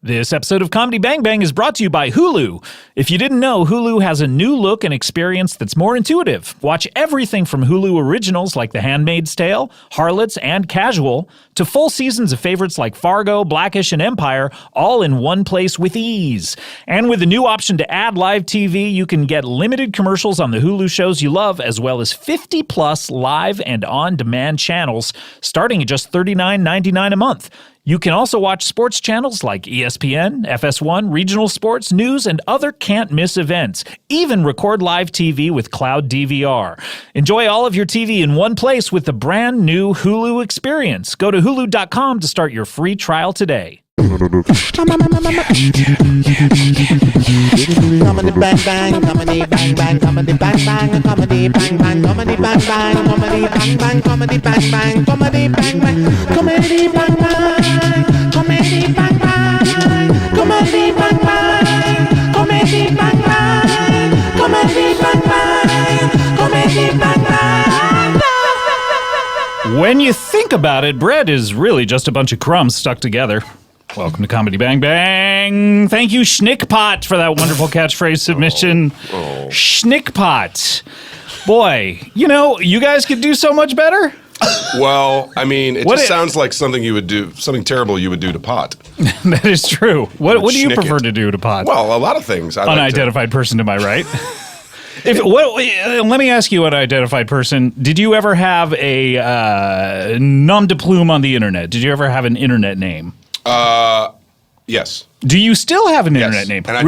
This episode of Comedy Bang Bang is brought to you by Hulu. If you didn't know, Hulu has a new look and experience that's more intuitive. Watch everything from Hulu originals like The Handmaid's Tale, Harlots, and Casual, to full seasons of favorites like Fargo, Blackish, and Empire, all in one place with ease. And with the new option to add live TV, you can get limited commercials on the Hulu shows you love, as well as 50-plus live and on-demand channels, starting at just $39.99 a month. You can also watch sports channels like ESPN, FS1, regional sports, news, and other can't-miss events. Even record live TV with Cloud DVR. Enjoy all of your TV in one place with the brand new Hulu experience. Go to hulu.com to start your free trial today. Comedy bang bang, comedy bang bang, comedy bang bang, comedy bang bang, comedy bang bang, comedy bang bang, comedy bang bang, comedy bang bang, comedy bang bang, comedy bang bang, comedy bang bang, comedy bang bang, comedy bang bang, comedy bang bang. When you think about it, bread is really just a bunch of crumbs stuck together. Welcome to Comedy Bang Bang. Thank you, Schnickpot, for that wonderful catchphrase submission. Schnickpot. Boy, you know, you guys could do so much better. Well, I mean, it sounds like something you would do, something terrible you would do to pot. That is true. What do you prefer to do to pot? Well, a lot of things. Unidentified person to my right. Let me ask you, unidentified person, did you ever have a nom de plume on the internet? Did you ever have an internet name? Yes. Do you still have an internet name? And I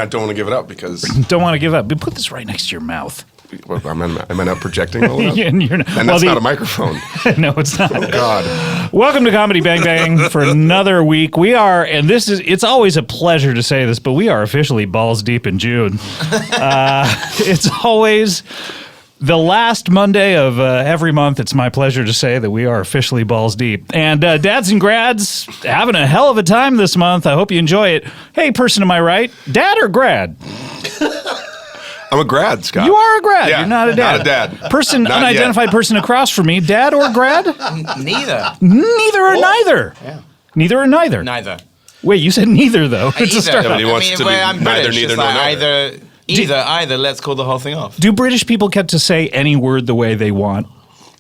don't want to give it up because... Don't want to give up. But put this right next to your mouth. Am I not projecting all that? And that's not a microphone. No, it's not. Oh, God. Welcome to Comedy Bang Bang for another week. We are, and it's always a pleasure to say this, but we are officially balls deep in June. It's always... the last Monday of every month, it's my pleasure to say that we are officially balls deep. And dads and grads having a hell of a time this month. I hope you enjoy it. Hey, person to my right, dad or grad? I'm a grad, Scott. You are a grad. Yeah, you're not a dad. Not a dad. Person, not unidentified yet. person across from me, dad or grad? Neither. Neither or neither. Yeah. Neither or neither. Neither. Wait, you said neither, though. Either. Yeah, but he wants to be I'm neither, British. neither, It's nor like neither. either, let's call the whole thing off. Do British people get to say any word the way they want?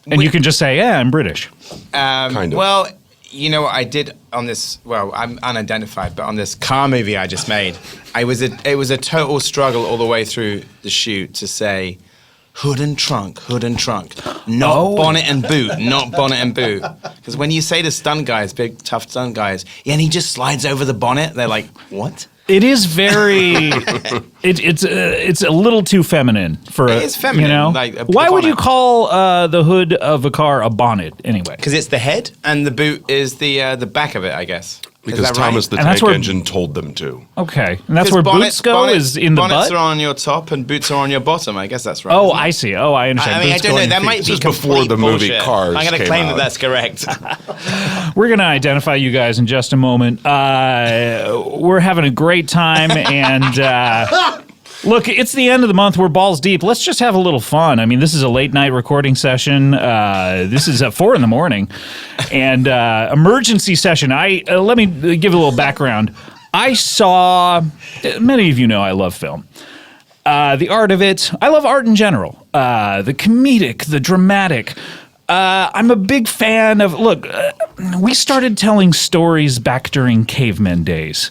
And you can just say, yeah, I'm British. Kind of. Well, you know what I did on this, well, I'm unidentified, but on this car movie I just made, it was a total struggle all the way through the shoot to say hood and trunk, not bonnet and boot, not bonnet and boot. Because when you say to stunt guys, big, tough stunt guys, yeah, and he just slides over the bonnet, they're like, what? It is very. It's a little too feminine for. It is feminine. You know? Like why would you bonnet. call the hood of a car a bonnet anyway? Because it's the head and the boot is the back of it, I guess. Because Is that Thomas right? the And that's Tank where- Engine told them to. Okay, and that's 'Cause where boots go is in the bonnets butt. are on your top and boots are on your bottom. I guess that's right. Oh, isn't it? I see. Oh, I understand. I mean, I Boots don't go know. on That your might feet. be This is before complete the movie bullshit. Cars I'm going to came claim out. that that's correct. We're going to identify you guys in just a moment. We're having a great time, and look, it's the end of the month. We're balls deep. Let's just have a little fun. I mean, this is a late night recording session. This is at 4 a.m, and emergency session. Let me give a little background. I saw. Many of you know I love film. The art of it. I love art in general. The comedic, the dramatic. I'm a big fan of, we started telling stories back during cavemen days.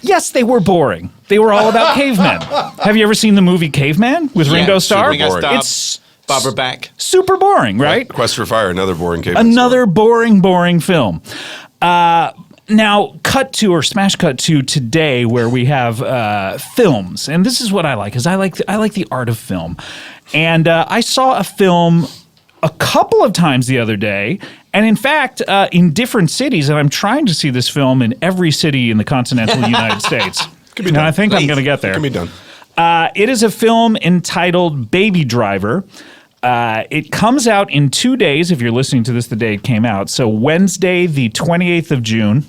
Yes, they were boring. They were all about cavemen. Have you ever seen the movie Caveman with Ringo Starr? Ringo Starr, It's Barbara Beck. super boring, right? Quest for Fire, another boring cave. Another boring film. Now, smash cut to today, where we have films, and this is what I like, is I like the art of film, and I saw a film a couple of times the other day, and in fact, in different cities, and I'm trying to see this film in every city in the continental United States. Could be And done. I think I'm going to get there. Can be done. It is a film entitled Baby Driver. It comes out in 2 days, if you're listening to this the day it came out, so Wednesday, the 28th of June,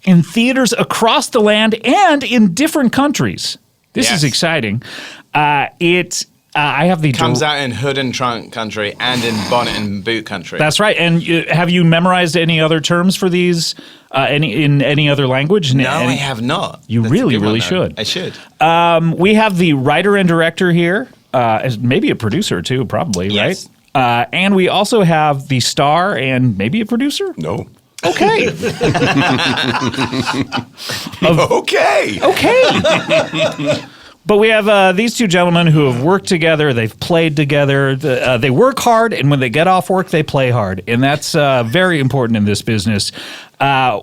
in theaters across the land and in different countries. This is Yes. exciting. It I have the Comes out in hood and trunk country and in bonnet and boot country. That's right. And have you memorized any other terms for these in any other language? No, I have not. You That's really though. should. I should. We have the writer and director here, maybe a producer too, probably, Yes. right? And we also have the star and maybe a producer. No. Okay. Okay. Okay. But we have these two gentlemen who have worked together. They've played together. They work hard, and when they get off work, they play hard. And that's very important in this business.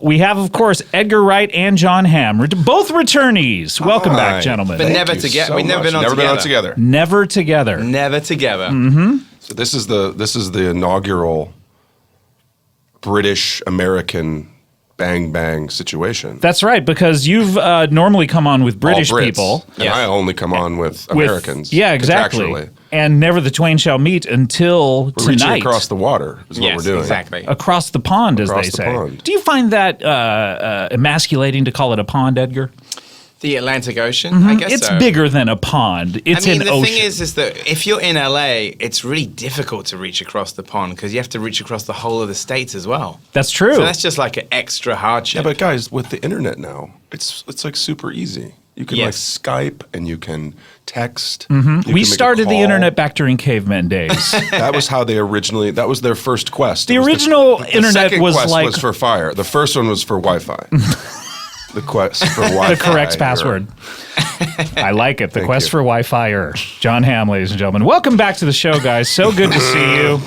We have, of course, Edgar Wright and Jon Hamm, both returnees. Welcome back, Hi. gentlemen. But never Thank you together. so We've never much. been on Never together. been on together. Never together. Never together. So this is the inaugural British American bang bang situation. That's right, because you've normally come on with British All Brits, people. and Yes. I only come on with with- Americans. Yeah, exactly. contractually. And never the twain shall meet until We're reaching tonight. across the water is what Yes, we're doing. exactly. Across the pond, as Across they the say. pond. Do you find that emasculating to call it a pond, Edgar? The Atlantic Ocean, I guess It's so. bigger than a pond. It's I mean, an the ocean. thing is that if you're in LA, it's really difficult to reach across the pond because you have to reach across the whole of the states as well. That's true. So that's just like an extra hardship. Yeah, but guys, with the internet now, it's like super easy. You can Yes. like Skype and you can text. we can make a started the call. internet back during cavemen days. That was how they originally. That was their first quest. The It was original the internet second was quest like- was for fire. The first one was for Wi-Fi. The quest for Wi-Fi. The correct or- password. I like it. The Thank quest you. for Wi-Fi. Jon Hamm, ladies and gentlemen. Welcome back to the show, guys. So good to see you.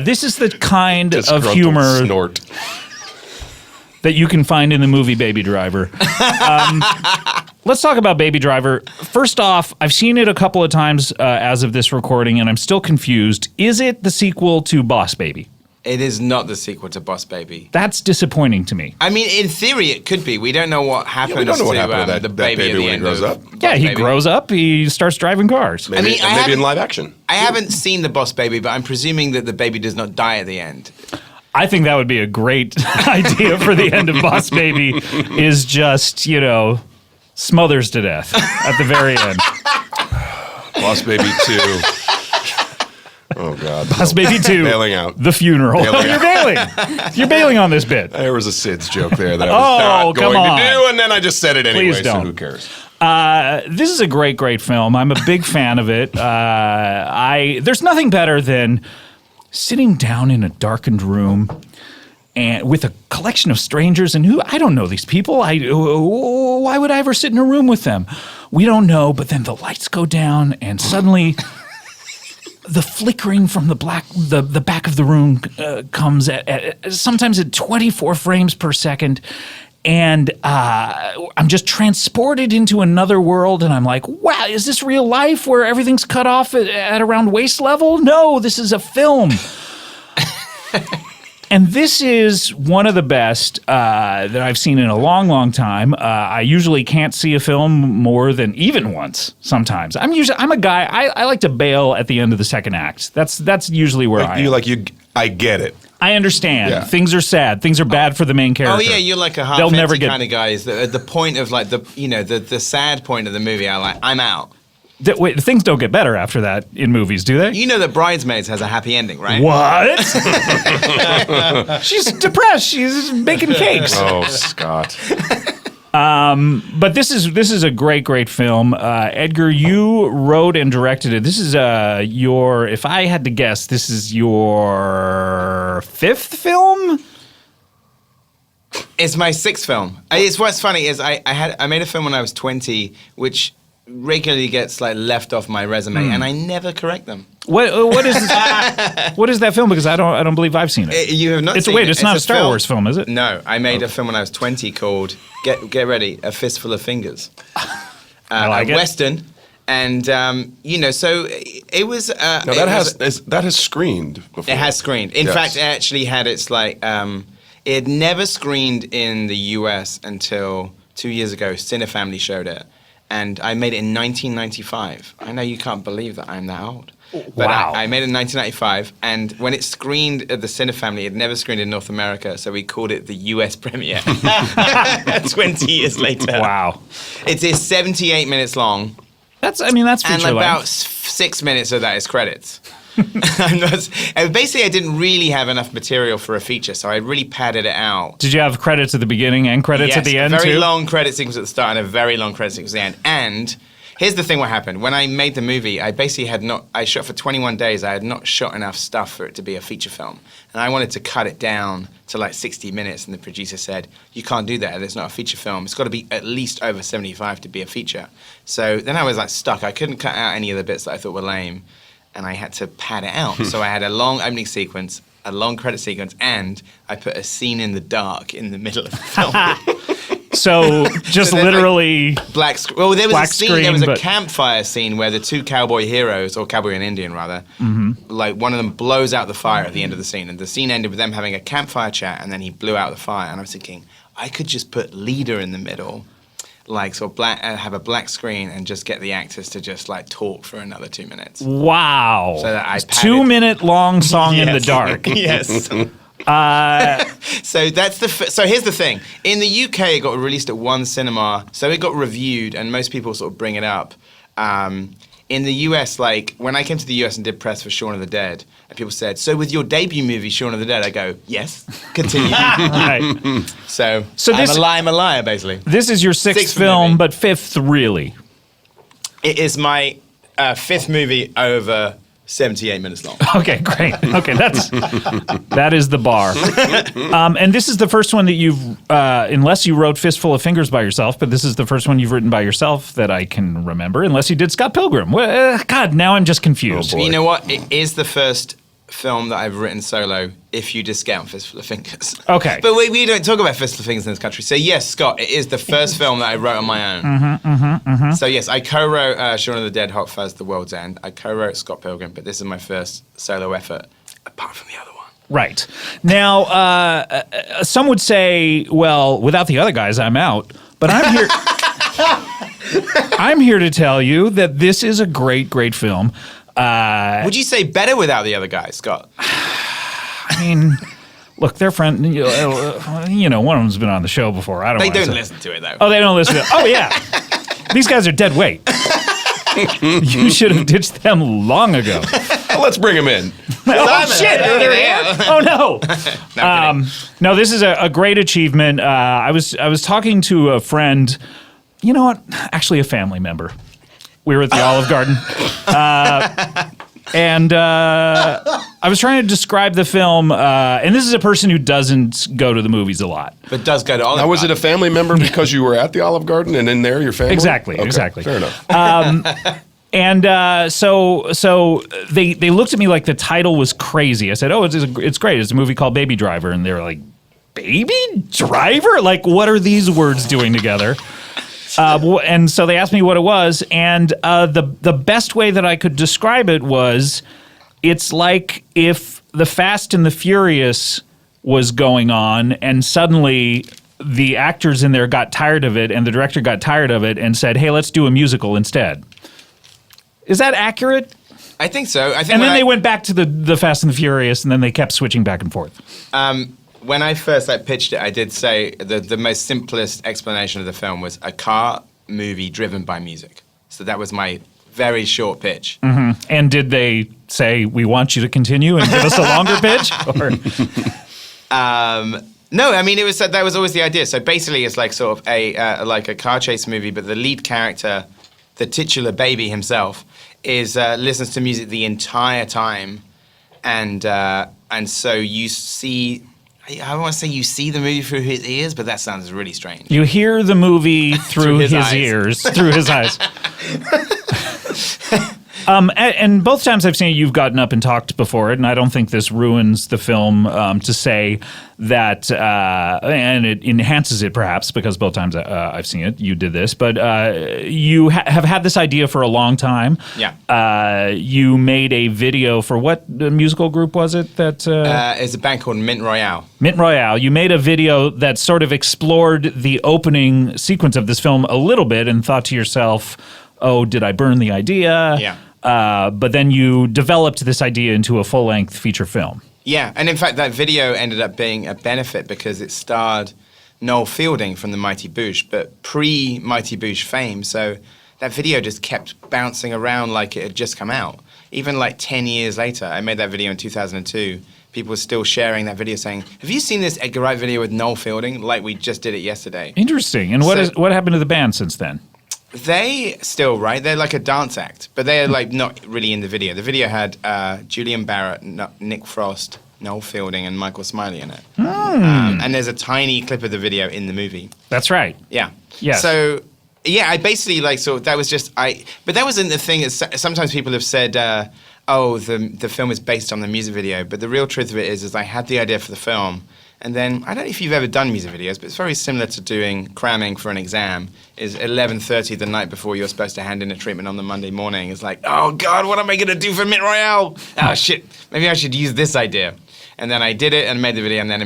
This is the kind of Disgruntled humor snort. that you can find in the movie Baby Driver. Let's talk about Baby Driver. First off, I've seen it a couple of times as of this recording, and I'm still confused. Is it the sequel to Boss Baby? It is not the sequel to Boss Baby. That's disappointing to me. I mean, in theory, it could be. We don't know what happens we don't know what to happened to that the baby baby at the when he end grows of up. Boss Yeah, he Baby. grows up, he starts driving cars. Maybe, mean, I maybe in haven't- live action. I haven't seen the Boss Baby, but I'm presuming that the baby does not die at the end. I think that would be a great idea for the end of Boss Baby is just, smothers to death at the very end. Boss Baby 2. Oh God. Boss Baby 2. Bailing out. The funeral. Bailing You're out. bailing. You're bailing on this bit. There was a Sid's joke there that I was Oh, not come going on. to do, and then I just said it anyway, Please so don't. who cares? This is a great film. I'm a big fan of it. There's nothing better than sitting down in a darkened room and with a collection of strangers and I don't know these people. Why would I ever sit in a room with them? We don't know, but then the lights go down and suddenly the flickering from the back of the room comes at sometimes at 24 frames per second. And I'm just transported into another world, and I'm like, wow, is this real life where everything's cut off at around waist level? No, this is a film. And this is one of the best that I've seen in a long time. I usually can't see a film more than even once sometimes. I'm a guy, I like to bail at the end of the second act. That's usually where I am. I get it. I understand. Yeah. Things are sad. Things are bad for the main character. Oh yeah, you're like a half They'll empty never get- kind of guy. Is at the point of like the sad point of the movie. I'm out. Wait, things don't get better after that in movies, do they? You know that Bridesmaids has a happy ending, right? What? She's depressed. She's baking cakes. Oh, Scott. But this is a great film. Edgar, you wrote and directed it. This is if I had to guess, this is your fifth film? It's my sixth film. It's what's funny is I made a film when I was 20, which regularly gets like left off my resume, and I never correct them. What is what is that film? Because I don't believe I've seen it. You have not. It's seen it. it's not a Star Wars film, is it? No, I made a film when I was 20 called Get Ready, A Fistful of Fingers. I like a it. Western, and so it was. Now that has screened before. It has screened. In Yes. fact, it actually had its like. It had never screened in the US until 2 years ago. Cinefamily showed it, and I made it in 1995. I know you can't believe that I'm that old. But Wow. I made it in 1995, and when it screened at the Cinefamily, it never screened in North America, so we called it the US premiere. 20 years later. Wow. It's 78 minutes long. That's And feature about length. 6 minutes of that is credits. Basically, I didn't really have enough material for a feature, so I really padded it out. Did you have credits at the beginning and credits at the end, a very too? long credit sequence at the start and a very long credit sequence at the end. And here's the thing what happened. When I made the movie, I basically I shot for 21 days. I had not shot enough stuff for it to be a feature film. And I wanted to cut it down to like 60 minutes, and the producer said, you can't do that, it's not a feature film. It's got to be at least over 75 to be a feature. So then I was like stuck. I couldn't cut out any of the bits that I thought were lame, and I had to pad it out. So I had a long opening sequence, a long credit sequence, and I put a scene in the dark in the middle of the film. So just literally black screen. Well, there was black a scene. Screen, There was a but- campfire scene where the two cowboy heroes, or cowboy and Indian rather, like one of them blows out the fire at the end of the scene, and the scene ended with them having a campfire chat, and then he blew out the fire. And I was thinking, I could just put leader in the middle, like sort of black, have a black screen, and just get the actors to just like talk for another 2 minutes. wow. So that I padded- 2 minute long song in the Yes. dark. Yes. So that's so here's the thing. In the UK, it got released at one cinema, so it got reviewed, and most people sort of bring it up. In the US, like when I came to the US and did press for Shaun of the Dead, and people said, "So with your debut movie, Shaun of the Dead," I go, "Yes, continue." Right. So this- I'm a liar, basically. This is your sixth Sixth film, movie. but fifth, really. It is my fifth movie over 78 minutes long. Okay, great. Okay, that is the bar. And this is the first one that you've, unless you wrote Fistful of Fingers by yourself, but this is the first one you've written by yourself that I can remember, unless you did Scott Pilgrim. God, now I'm just confused. boy. You know what? It is the first film that I've written solo, if you discount Fistful of Fingers. Okay. But we don't talk about Fistful of Fingers in this country. So yes, Scott, it is the first film that I wrote on my own. So yes, I co-wrote Shaun of the Dead, Hot Fuzz, The World's End. I co-wrote Scott Pilgrim, but this is my first solo effort, apart from the other one. Right. Now, some would say, well, without the other guys, I'm out. But I'm here. I'm here to tell you that this is a great, great film. Would you say better without the other guys, Scott? I mean, look, they're friends. You know, one of them's been on the show before. I don't. They wanna don't say- listen to it, though. Oh, they don't listen to it. Oh, yeah. These guys are dead weight. You should have ditched them long ago. Well, let's bring him in. Oh, shit. They're here. Oh, no. No, I'm kidding. No, this is a great achievement. I was talking to a friend, you know what? Actually, a family member. We were at the Olive Garden. And I was trying to describe the film, and this is a person who doesn't go to the movies a lot. But does go to Olive Now, was it a Garden. family member because you were at the Olive Garden and in there your family? Exactly, Okay, exactly. Fair enough. And so they looked at me like the title was crazy. I said, "Oh, it's great. It's a movie called Baby Driver," and they were like, "Baby Driver? Like, what are these words doing together?" And so they asked me what it was, and the best way that I could describe it was, it's like if the Fast and the Furious was going on, and suddenly the actors in there got tired of it, and the director got tired of it, and said, "Hey, let's do a musical instead." Is that accurate? I think so. I think And when then they went back to the Fast and the Furious, and then they kept switching back and forth. When I first pitched it, I did say the most simplest explanation of the film was a car movie driven by music. So that was my very short pitch. And did they say, "We want you to continue and give us a longer pitch"? Or No, I mean that was always the idea. So basically, it's like sort of a car chase movie, but the lead character, the titular baby himself, is listens to music the entire time, and so you see. I want to say you see the movie through his ears, but that sounds really strange. you hear the movie through his his eyes. ears, through his eyes. And both times I've seen it, you've gotten up and talked before it, and I don't think this ruins the film to say that, and it enhances it perhaps, because both times I've seen it, you did this, but you have had this idea for a long time. Yeah. You made a video for what musical group was it that... It's a band called Mint Royale. Mint Royale. You made a video that sort of explored the opening sequence of this film a little bit and thought to yourself, oh, did I burn the idea? Yeah. But then you developed this idea into a full-length feature film. Yeah, and in fact, that video ended up being a benefit because it starred Noel Fielding from the Mighty Boosh, but pre-Mighty Boosh fame. So that video just kept bouncing around like it had just come out. Even like 10 years later, I made that video in 2002. People were still sharing that video saying, have you seen this Edgar Wright video with Noel Fielding? Like we just did it yesterday. Interesting. And what happened to the band since then? They still write. They're like a dance act, but they're like not really in the video. The video had Julian Barrett, Nick Frost, Noel Fielding, and Michael Smiley in it. And there's a tiny clip of the video in the movie. That's right. Yeah. Yes. So, yeah, I basically that was just, but that wasn't the thing. Sometimes people have said, the film is based on the music video, but the real truth of it is I had the idea for the film, and then, I don't know if you've ever done music videos, but it's very similar to doing cramming for an exam, is 11:30 the night before you're supposed to hand in a treatment on the Monday morning. It's like, oh God, what am I gonna do for Mint Royale? Oh shit, maybe I should use this idea. And then I did it and made the video and then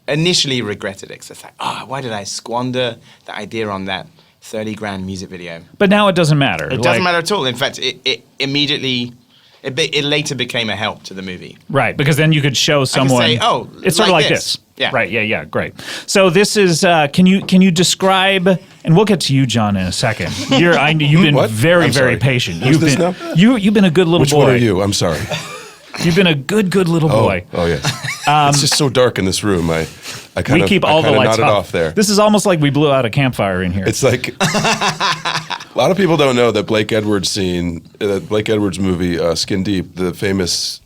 initially regretted it. Because it's like, why did I squander the idea on that 30 grand music video? But now it doesn't matter. It doesn't matter at all. In fact, it immediately... It later became a help to the movie. Right, because then you could show someone. I could say, it's sort of like this. Yeah. Right. Yeah. Great. So this is. Can you describe? And we'll get to you, John, in a second. You've been very patient. Who's this now? You've been a good little boy. Which one are you? I'm sorry. You've been a good little boy. Oh yes. It's just so dark in this room. I keep all the lights off there. This is almost like we blew out a campfire in here. It's like a lot of people don't know that Blake Edwards movie, Skin Deep, the famous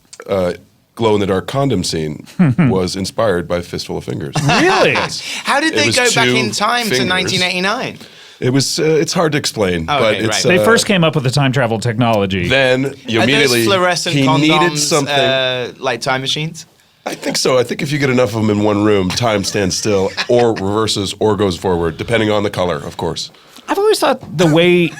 glow-in-the-dark condom scene, was inspired by Fistful of Fingers. Really? How did they go back in time to 1989? It was. It's hard to explain, but it's. They first came up with the time travel technology. Then you immediately. Are those fluorescent he condoms needed something like time machines? I think so. I think if you get enough of them in one room, time stands still, or reverses, or goes forward, depending on the color, of course. I've always thought the way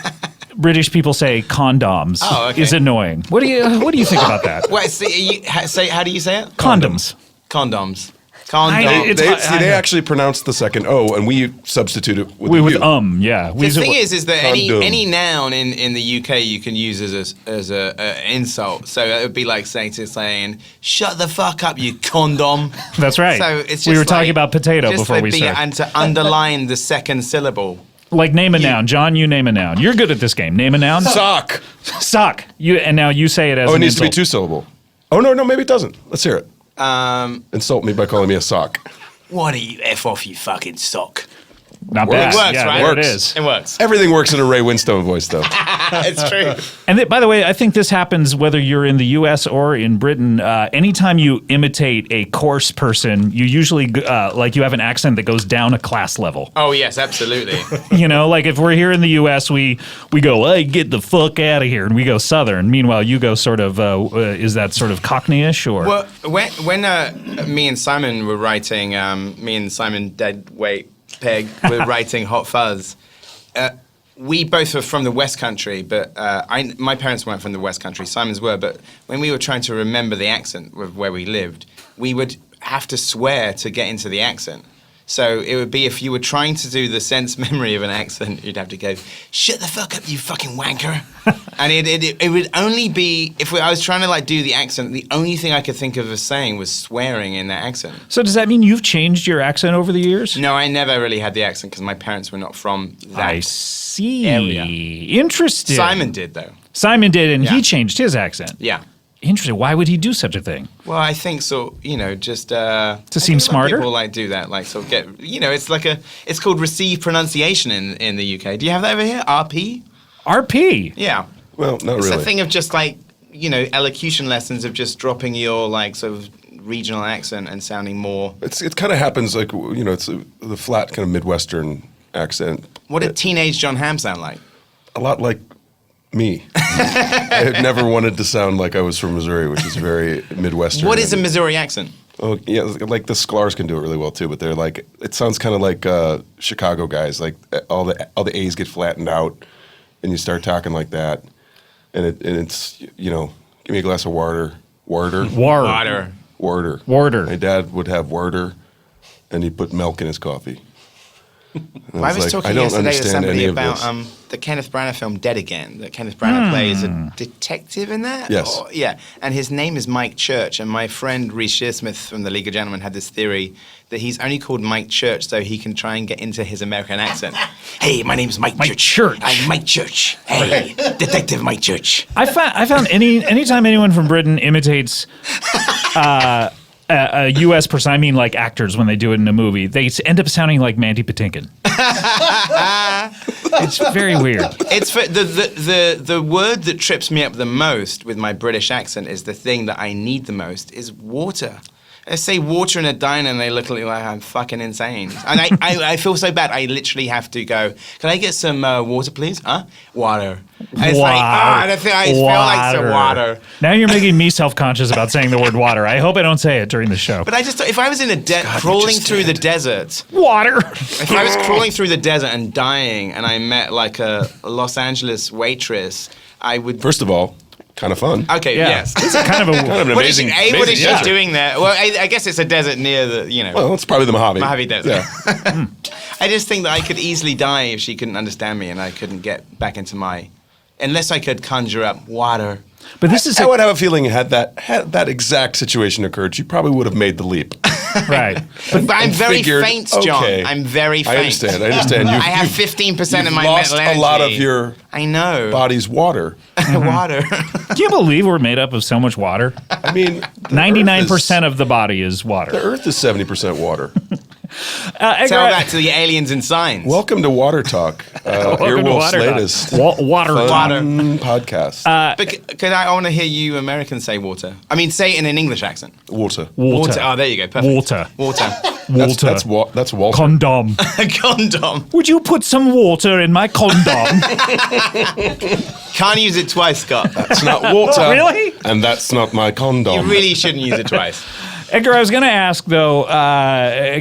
British people say condoms is annoying. What do you think about that? Wait, how do you say it? Condoms. Condoms. They actually pronounce the second O, and we substitute it with with U. yeah. The thing is that any noun in the UK you can use as a insult. So it would be like saying, "Shut the fuck up, you condom." That's right. So it's just we were talking about potato before we started. And to underline the second syllable. Like name a noun, John. You name a noun. You're good at this game. Name a noun. Sock. Sock. And now you say it as. Oh, it needs to be two-syllable. Oh no, maybe it doesn't. Let's hear it. Insult me by calling me a sock. Why don't you F off, you fucking sock? Not bad. It works, right? There it is. It works. Everything works in a Ray Winstone voice, though. It's true. And by the way, I think this happens whether you're in the U.S. or in Britain. Anytime you imitate a coarse person, you usually you have an accent that goes down a class level. Oh yes, absolutely. Like if we're here in the U.S., we go, "Hey, get the fuck out of here," and we go Southern. Meanwhile, you go sort of. Is that sort of Cockney-ish or? Well, when me and Simon were writing, me and Simon Deadweight Peg were writing Hot Fuzz. We both were from the West Country, but my parents weren't from the West Country. Simon's were, but when we were trying to remember the accent of where we lived, we would have to swear to get into the accent. So it would be if you were trying to do the sense memory of an accent, you'd have to go, "Shut the fuck up, you fucking wanker." And it would only be, I was trying to do the accent, the only thing I could think of as saying was swearing in that accent. So does that mean you've changed your accent over the years? No, I never really had the accent because my parents were not from that I see. area. Interesting. Simon did, though. Simon did, and he changed his accent. Yeah. Interesting. Why would he do such a thing? Well, I think just to seem smarter. People get it's called received pronunciation in the UK. Do you have that over here? RP. RP. Yeah. Well, not it's really. It's a thing of just elocution lessons of just dropping your sort of regional accent and sounding more. It kind of happens it's the flat kind of Midwestern accent. What did teenage Jon Hamm sound like? A lot like me. I had never wanted to sound like I was from Missouri, which is very Midwestern. What is a Missouri accent? Oh, yeah, like the Sklar's can do it really well too, but they're it sounds kind of like Chicago guys. Like all the A's get flattened out, and you start talking like that, and it's give me a glass of water. Water. My dad would have water, and he'd put milk in his coffee. I was talking yesterday with somebody about the Kenneth Branagh film Dead Again, that Kenneth Branagh plays a detective in that? Yes. And his name is Mike Church, and my friend Reece Shearsmith from the League of Gentlemen had this theory that he's only called Mike Church so he can try and get into his American accent. Hey, my name's Mike Church. I'm Mike Church. Hey, Detective Mike Church. I found anytime anyone from Britain imitates a U.S. person, I mean like actors when they do it in a movie, they end up sounding like Mandy Patinkin. It's very weird. It's for the word that trips me up the most with my British accent is the thing that I need the most is water. I say water in a diner and they look at me like I'm fucking insane. And I feel so bad. I literally have to go, can I get some water, please? Huh? Water. And it's like, and I feel like some water. Now you're making me self-conscious about saying the word water. I hope I don't say it during the show. But I just, if I was in a crawling through the desert. Water. If I was crawling through the desert and dying and I met like a Los Angeles waitress, I would. First of all, kind of fun. Okay, yes. It's kind of an amazing. What is she desert. doing there? Well, I guess it's a desert near the, Well, it's probably the Mojave. Mojave Desert. Yeah. I just think that I could easily die if she couldn't understand me and I couldn't get back into unless I could conjure up water. But this is I would have a feeling had that exact situation occurred, you probably would have made the leap. right. But I'm very figured, faint, John. okay, I'm very faint. I understand. I have 15% of my lost mental energy. a lot of your I know. body's water. Water. Do you believe we're made up of so much water? I mean, 99% of the body is the water. Earth is 70% water. Edgar, Tell that to the aliens and signs. Welcome to Water Talk, Welcome to Earwolf's Water Talk. latest Water fun podcast. But I want to hear you Americans say water. I mean, say it in an English accent. Water. Water. Oh, there you go. Perfect. Water. Water. That's Walter. Condom. Condom. Would you put some water in my condom? Can't use it twice, Scott. That's not water. Really? And that's not my condom. You really shouldn't use it twice. Edgar, I was going to ask, though,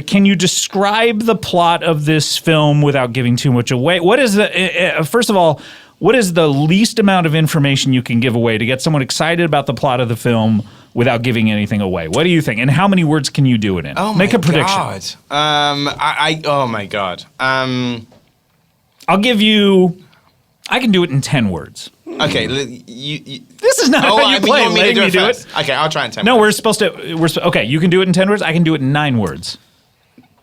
can you describe the plot of this film without giving too much away? What is first of all, what is the least amount of information you can give away to get someone excited about the plot of the film without giving anything away? What do you think? And how many words can you do it in? Make a prediction. Oh, my God. I'll give you, I can do it in 10 words. Okay, This is not how you play. You want me to letting me do first? it. Okay, I'll try in 10 No, words. okay, you can do it in 10 words. I can do it in 9 words.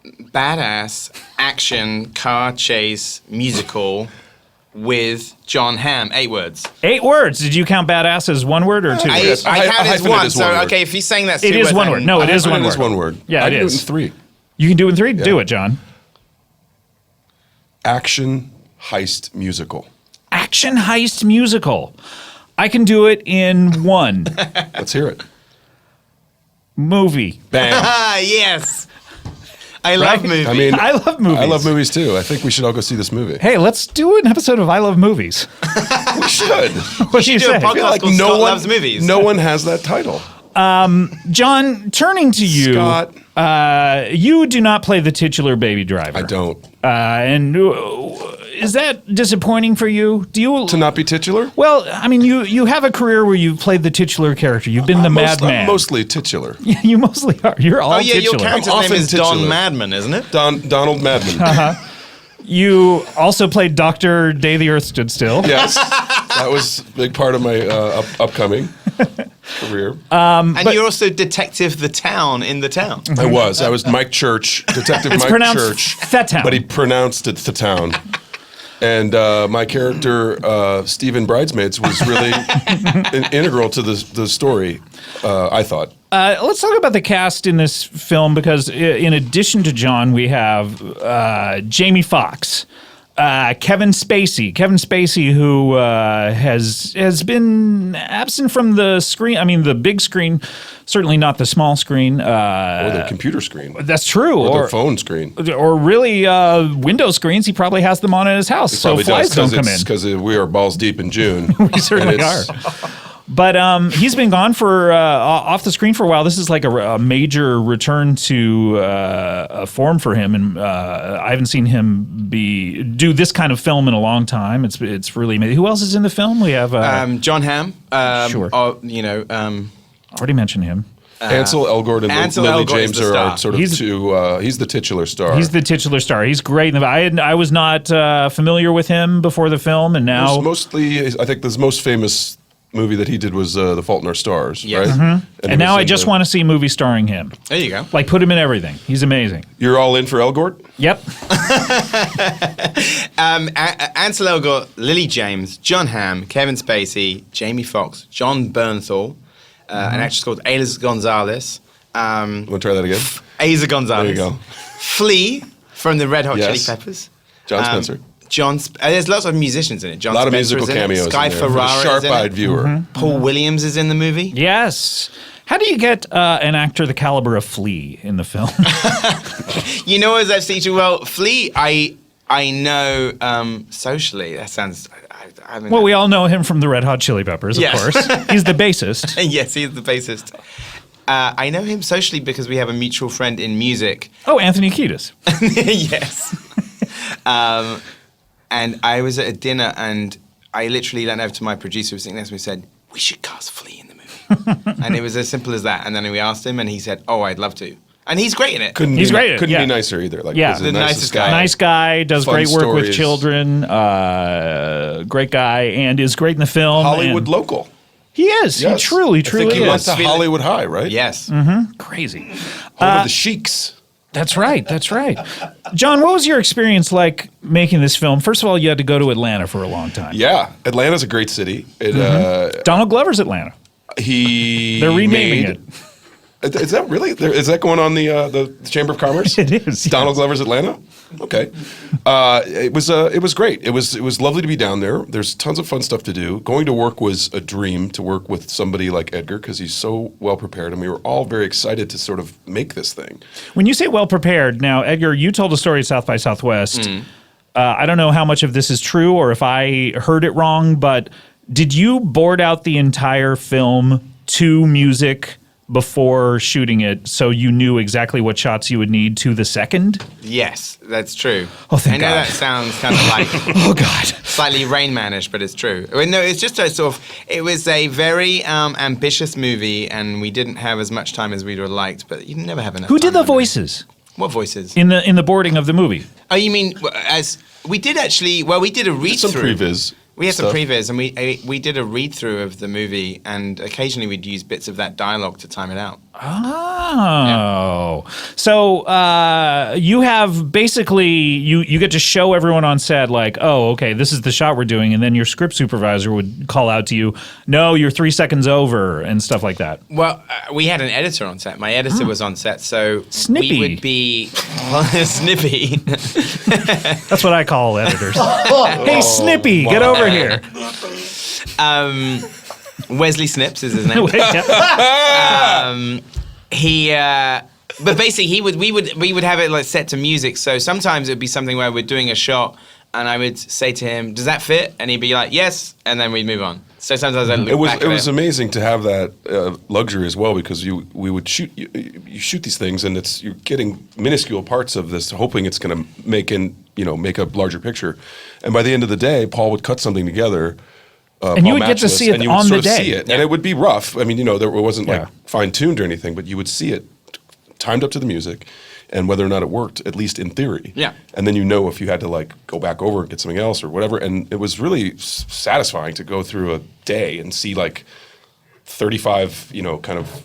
Badass action car chase musical with Jon Hamm. 8 words. 8 words. Did you count badass as 1 word or 2? I Yes, count I as hyphenate one. as So one word. okay, if he's saying that's 2 It words, is 1 word. No, it is 1 It word. is 1 word. Yeah, I it can is. do it in 3. You can do it in 3? Do it, John. Action heist musical. Action heist musical. I can do it in 1. Let's hear it. Movie. Bam. yes. I love movies. I mean, I love movies. I love movies too. I think we should all go see this movie. Hey, let's do an episode of I Love Movies. We should. What do you do a say? podcast Like called no Scott one Loves Movies. No one has that title. John, turning to you, Scott. You do not play the titular baby driver. I don't. And is that disappointing for you? Do you To not be titular? Well, I mean, you have a career where you've played the titular character. You've been the madman. I'm mostly titular. You mostly are. You're all Oh yeah, your titular. character's I'm name often is Don titular. Madman, isn't it? Donald Madman. You also played Dr. Day the Earth Stood Still. Yes. That was a big part of my upcoming career. And you're also Detective the Town in the town. I was Mike Church, Detective It's Mike pronounced Church. Thetown. But he pronounced it the town. And my character, Stephen Bridesmaids, was really integral to the story, I thought. Let's talk about the cast in this film because in addition to John, we have Jamie Foxx, Kevin Spacey, who has been absent from the screen. I mean, the big screen, certainly not the small screen. Or the computer screen. That's true. Or the phone screen. Or really window screens. He probably has them on in his house, so Probably flies does, don't come in. because we are balls deep in June. We certainly are. But he's been gone for off the screen for a while. This is like a major return to a form for him, and I haven't seen him do this kind of film in a long time. It's really amazing. Who else is in the film? We have Jon Hamm. Sure. Already mentioned him. Ansel Elgort and Ansel Lily Elgort is James the are star. sort of he's the titular star. He's the titular star. He's great. I was not familiar with him before the film, and now mostly, I think the most famous movie that he did was The Fault in Our Stars, Yes. right? Mm-hmm. And now I just want to see a movie starring him. There you go. Like, put him in everything. He's amazing. You're all in for Elgort? Yep. Ansel Elgort, Lily James, Jon Hamm, Kevin Spacey, Jamie Foxx, John Bernthal, an actress called Aiza Gonzalez. Want to try that again? Aiza Gonzalez. There you go. Flea from the Red Hot Chili Yes. Peppers. John Spencer. There's lots of musicians in it. John A lot of Spencer musical is in it. cameos. Sky in there for the Ferrara is in sharp-eyed it. viewer. Paul Williams is in the movie. Yes. How do you get an actor the caliber of Flea in the film? You know, as I've seen, well, Flea, I know socially. That sounds. I mean, Well, we all know him from the Red Hot Chili Peppers, of Yes. course. He's the bassist. yes, he's the bassist. I know him socially because we have a mutual friend in music. Oh, Anthony Kiedis. yes. And I was at a dinner and I literally leaned over to my producer who was sitting next to me and said, we should cast Flea in the movie. And it was as simple as that. And then we asked him and he said, oh, I'd love to. And he's great in it. He's great at it, Couldn't yeah. be nicer either. Like, Yeah. he's The nicest guy. Nice guy, does Fun great work with stories. children, great guy, and is great in the film. Hollywood and local. He is. Yes. He truly I think he is. went to Hollywood High, right? Yes. Crazy. Home of the Sheiks. That's right. That's right. John, what was your experience like making this film? First of all, you had to go to Atlanta for a long time. Yeah, Atlanta's a great city. It, Donald Glover's Atlanta. he They're renaming made, Is that really? Is that going on the Chamber of Commerce? It is, Donald Glover's Atlanta. Okay. It was great. It was lovely to be down there. There's tons of fun stuff to do. Going to work was a dream to work with somebody like Edgar because he's so well prepared, and we were all very excited to sort of make this thing. When you say well prepared, now, Edgar, you told a story at South by Southwest. I don't know how much of this is true or if I heard it wrong, but did you board out the entire film to music before shooting it so you knew exactly what shots you would need to the second? Yes, that's true. Oh, thank I know God. that sounds kind of like Oh, God. slightly Rain Man-ish, but it's true. I mean, no, it's just a sort of. It was a very ambitious movie, and we didn't have as much time as we'd have liked. But you never have enough. Who did time, the voices What voices? in the boarding of the movie? Oh, you mean as we did actually? Well, we did a read Some through. previs. We had some stuff. previs, and we did a read through of the movie, and occasionally we'd use bits of that dialogue to time it out. Oh, so you have basically you get to show everyone on set like, oh, okay, this is the shot we're doing, and then your script supervisor would call out to you, no, you're 3 seconds over, and stuff like that. Well, we had an editor on set. My editor was on set, so Snippy. we would be snippy. That's what I call editors. Hey, Snippy, get over here. Wesley Snips is his name. But basically, we would have it like set to music. So sometimes it'd be something where we're doing a shot, and I would say to him, "Does that fit?" And he'd be like, "Yes," and then we'd move on. So sometimes I look back It at was amazing to have that luxury as well because we would shoot you shoot these things and you're getting minuscule parts of this, hoping it's going to make a larger picture, and by the end of the day, Paul would cut something together. And you Paul would get to Matchless, see it and you would on sort the of day. see it, and it would be rough. I mean, it wasn't Yeah. like fine tuned or anything, but you would see it timed up to the music, and whether or not it worked, at least in theory. Yeah. And then if you had to like go back over and get something else or whatever, and it was really satisfying to go through a day and see like 35, kind of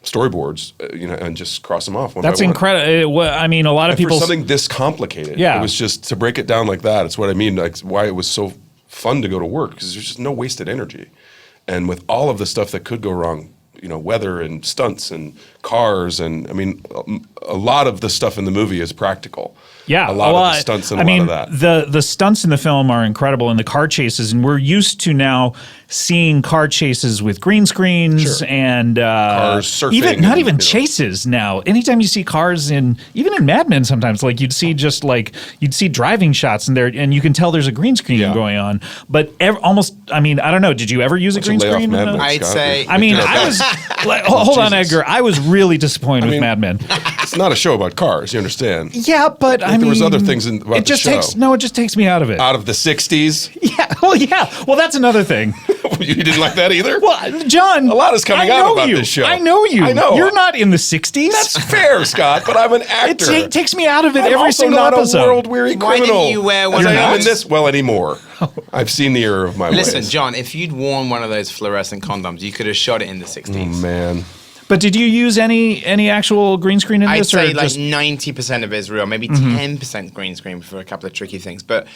storyboards, and just cross them off one That's by one. incredible. I mean, a lot of And for people. something this complicated, Yeah. it was just to break it down like that. It's what I mean. Like why it was so fun to go to work because there's just no wasted energy, and with all of the stuff that could go wrong, weather and stunts and cars, and I mean, a lot of the stuff in the movie is practical. Yeah, a lot of the stunts and a lot of that. The stunts in the film are incredible, and the car chases, and we're used to now seeing car chases with green screens Sure. and Cars surfing even not and, even chases now. Anytime you see cars even in Mad Men, sometimes like you'd see driving shots in there, and you can tell there's a green screen Yeah. going on. But almost, I mean, I don't know. Did you ever use a green lay off screen? Mad Men, I'd Scott. say- I mean, I was like, hold on, Jesus. Edgar. I was really disappointed with mean, Mad Men. It's not a show about cars. You understand? Yeah, but I mean, there was other things about it just the show. it just takes me out of it. Out of the '60s, Yeah, well, that's another thing. you didn't like that either. Well, John, A lot is coming I out know about you. this show. I know you. I know. You're not in the 60s. That's fair, Scott. But I'm an it actor. takes me out of it I'm every also single not episode. a world-weary Why criminal. didn't you wear one as of I am those? in this? Well, anymore. I've seen the error of my Listen, ways. John, if you'd worn one of those fluorescent condoms, you could have shot it in the 60s. Man. But did you use any actual green screen in I'd this? say or like just 90% of it is real, maybe 10% green screen for a couple of tricky things. But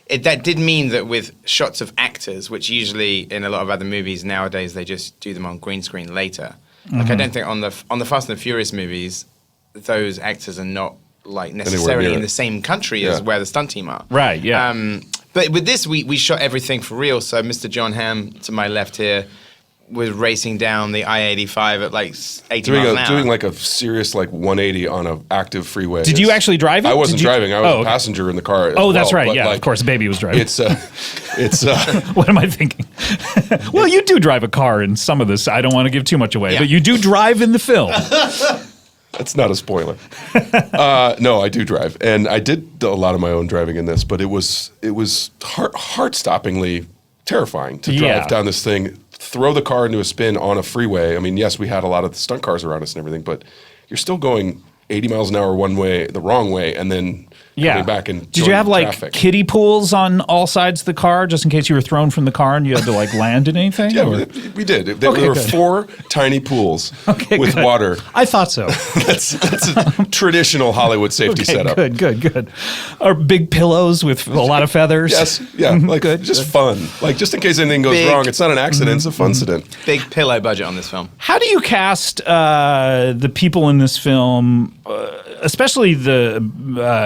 that did mean that with shots of actors, which usually in a lot of other movies nowadays they just do them on green screen later. Like I don't think on the Fast and the Furious movies, those actors are not like necessarily in the same country as where the stunt team are. Right, yeah. But with this, we shot everything for real. So Mr. Jon Hamm, to my left here, was racing down the I-85 at like 80 miles an hour. Doing like a serious like 180 on an active freeway. Did you actually drive it? I wasn't driving. I was okay. a passenger in the car. Oh, that's right. But, Yeah, like, of course, the baby was driving. It's What am I thinking? Well, you do drive a car in some of this. I don't want to give too much away, but you do drive in the film. That's not a spoiler. No, I do drive, and I did a lot of my own driving in this, but it was heart-stoppingly terrifying to drive down this thing, throw the car into a spin on a freeway. I mean, yes, we had a lot of stunt cars around us and everything, but you're still going 80 miles an hour one way, the wrong way, and then coming back and did you have like traffic. kiddie pools on all sides of the car just in case you were thrown from the car and you had to like land in anything? Yeah, we did. There were 4 tiny pools with water. I thought so. That's a traditional Hollywood safety setup. Good. Or big pillows with a lot of feathers. Yes, yeah, like just fun. Like just in case anything goes wrong, it's not an accident, it's a fun incident. Big pillow budget on this film. How do you cast the people in this film, especially the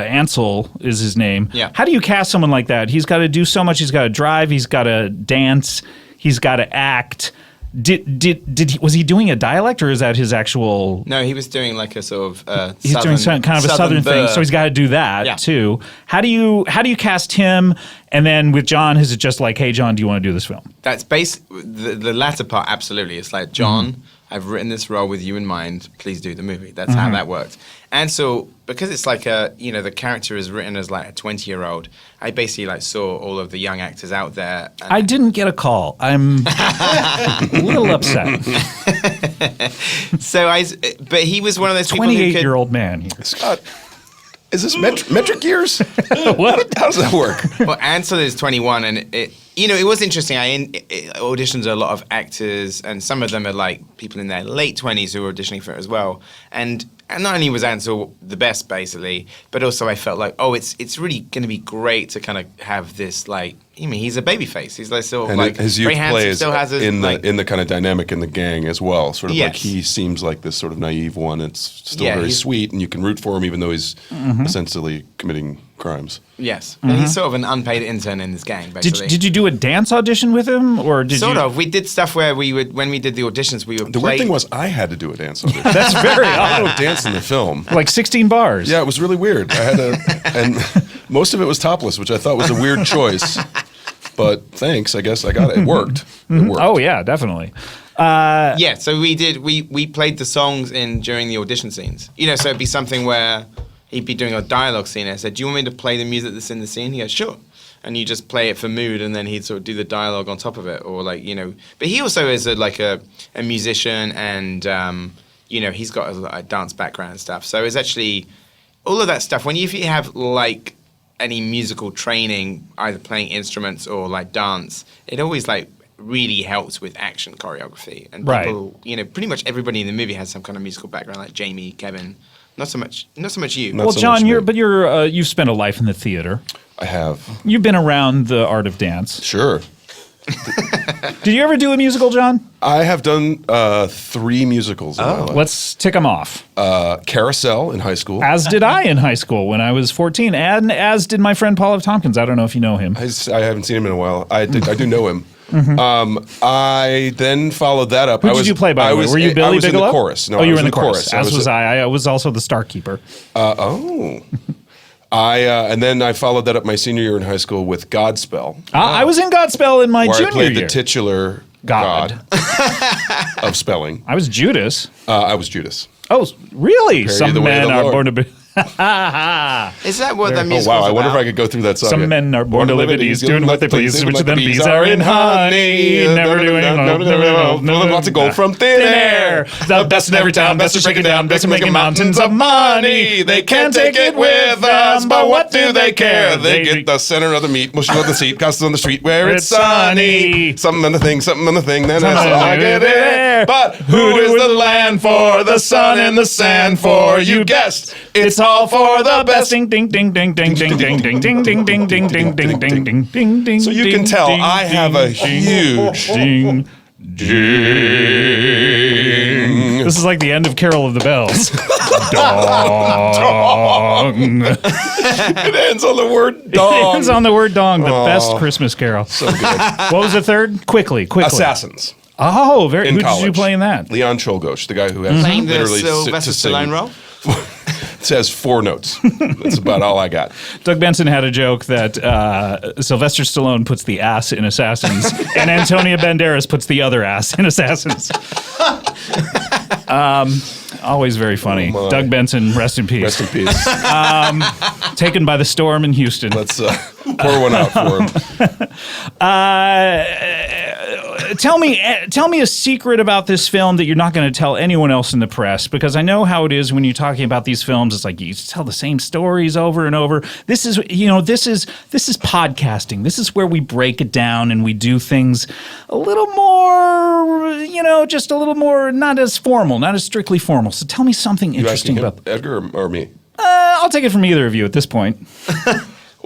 Ansel is his name? Yeah. How do you cast someone like that? He's got to do so much. He's got to drive. He's got to dance. He's got to act. Was he doing a dialect or is that his actual? No, he was doing like a sort of he's doing some kind of a southern thing, so he's got to do that too. How do you cast him? And then with John, is it just like, hey, John, do you want to do this film? That's the latter part. Absolutely, it's like John. I've written this role with you in mind. Please do the movie. That's how that worked. And so, because it's like the character is written as like a 20-year-old, I basically like saw all of the young actors out there. And I didn't get a call. I'm a little upset. But he was one of those people who could. 28-year-old man here. Scott, is this metric years? What? How does that work? Well, Ansel is 21, and it was interesting. I auditioned a lot of actors, and some of them are like people in their late 20s who were auditioning for it as well. And not only was Ansel the best, basically, but also I felt like, it's really going to be great to kind of have this like. I mean, he's a babyface. He's like still and like his youth very handsome. plays Still has his, in the kind of dynamic in the gang as well. Sort of like Yes. he seems like this sort of naive one. It's still very sweet, and you can root for him even though he's essentially committing crimes. Yes, and he's sort of an unpaid intern in this gang. Basically, Did you do a dance audition with him, or did sort you? of. We did stuff where when we did the auditions, we would The play. weird thing was I had to do a dance audition. That's very I odd. don't dance in the film. Like 16 bars. Yeah, it was really weird. I had to, and most of it was topless, which I thought was a weird choice. But thanks, I guess I got it. It worked. It worked. Oh yeah, definitely. Yeah, so we played the songs during the audition scenes. So it'd be something where he'd be doing a dialogue scene. I said, "Do you want me to play the music that's in the scene?" He goes, "Sure." And you just play it for mood, and then he'd sort of do the dialogue on top of it, or like But he also is a musician, and he's got a dance background and stuff. So it's actually all of that stuff. If you have like any musical training, either playing instruments or like dance, it always like really helps with action choreography. And people, pretty much everybody in the movie has some kind of musical background, like Jamie, Kevin. Not so much you. Not Well, so John, much me. you've spent a life in the theater. I have. You've been around the art of dance. Sure. Did you ever do a musical, John? I have done 3 musicals in my life. Let's tick them off. Carousel in high school. As did I in high school when I was 14, and as did my friend Paul of Tompkins. I don't know if you know him. I haven't seen him in a while. I do know him. I then followed that up. Who did you play, by the way? Were you Billy I was Bigelow? in the chorus. No, you I were was in the chorus. As was I. I was also the star keeper. And then I followed that up my senior year in high school with Godspell, I was in Godspell in my where junior I played year. the titular God. of spelling. I was Judas. I was Judas. Oh, really? Parody Some the way of men the are Lord. born to be. Is that what the Oh music wow! was I wonder if about? I could go through that song. Some men are born to live at ease, doing what they please, which of them bees are in honey, never doing lots of gold from thin air. The best in every town, best to break it down, best at making mountains of money. They can't take it with them, but what do they care? They get the center of the meat, mushing on the seat, constant on the street where it's sunny. Something on the thing, then that's all I get there. But who is the land for, the sun and the sand for? You guessed, it's all for the best. Ding ding ding ding ding ding ding ding ding ding ding ding ding ding ding ding ding ding. So you can tell I have a huge ding ding. This is like the end of Carol of the Bells. Dong. It ends on the word dong. It ends on the word dong. The best Christmas carol. So good. What was the third? Quickly. Assassins. Oh, very. In Who did you college. play in that? Leon Cholgosh, the guy who has Playing the literally Sylvester to sing. Stallone role? It says 4 notes. That's about all I got. Doug Benson had a joke that Sylvester Stallone puts the ass in Assassins, and Antonio Banderas puts the other ass in Assassins. Always very funny. Oh, my. Doug Benson, rest in peace. Rest in peace. Taken by the storm in Houston. Let's pour one out for him. Tell me a secret about this film that you're not going to tell anyone else in the press, because I know how it is when you're talking about these films. It's like you tell the same stories over and over. This is podcasting. This is where we break it down and we do things a little more, just a little more, not as formal, not as strictly formal. So tell me something You asking interesting him, about. Edgar or me? I'll take it from either of you at this point.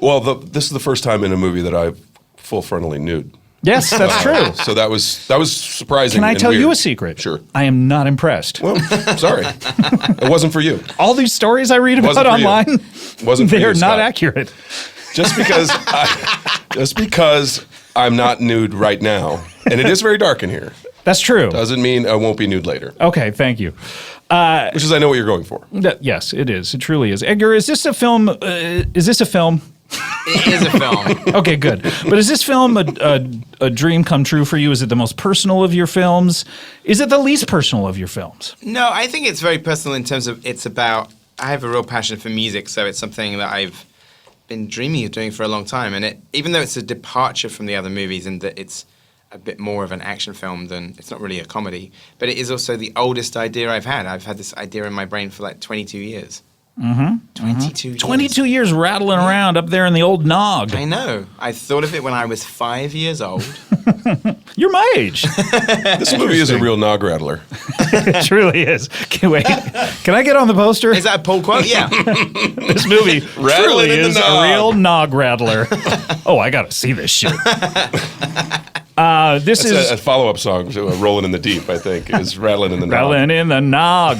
Well, this is the first time in a movie that I've full frontally nude. Yes, that's true. So that was surprising. Can I and tell you weird. a secret? Sure. I am not impressed. Well, sorry, it wasn't for you. All these stories I read about Wasn't for you. online, Wasn't for they you, are not Scott. accurate. Just because I'm not nude right now, and it is very dark in here, That's true. doesn't mean I won't be nude later. Okay, thank you. Which is, I know what you're going for. Yes, it is. It truly is. Edgar, is this a film? Is this a film? It is a film. Okay, good. But is this film a dream come true for you? Is it the most personal of your films? Is it the least personal of your films? No, I think it's very personal in terms of it's about. I have a real passion for music, so it's something that I've been dreaming of doing for a long time. And even though it's a departure from the other movies in that it's a bit more of an action film than it's not really a comedy, but it is also the oldest idea I've had. I've had this idea in my brain for like 22 years. 22 years. 22 years rattling around up there in the old nog. I know. I thought of it when I was 5 years old. You're my age. This movie is a real nog rattler. It truly is. Wait, can I get on the poster? Is that a Paul quote? Yeah. This movie Rattling truly in the is a nog. real nog rattler. Oh, I gotta see this shit. This It's is a follow-up song to Rolling in the Deep, I think, is Rattling in the Nog. rattling in the nog.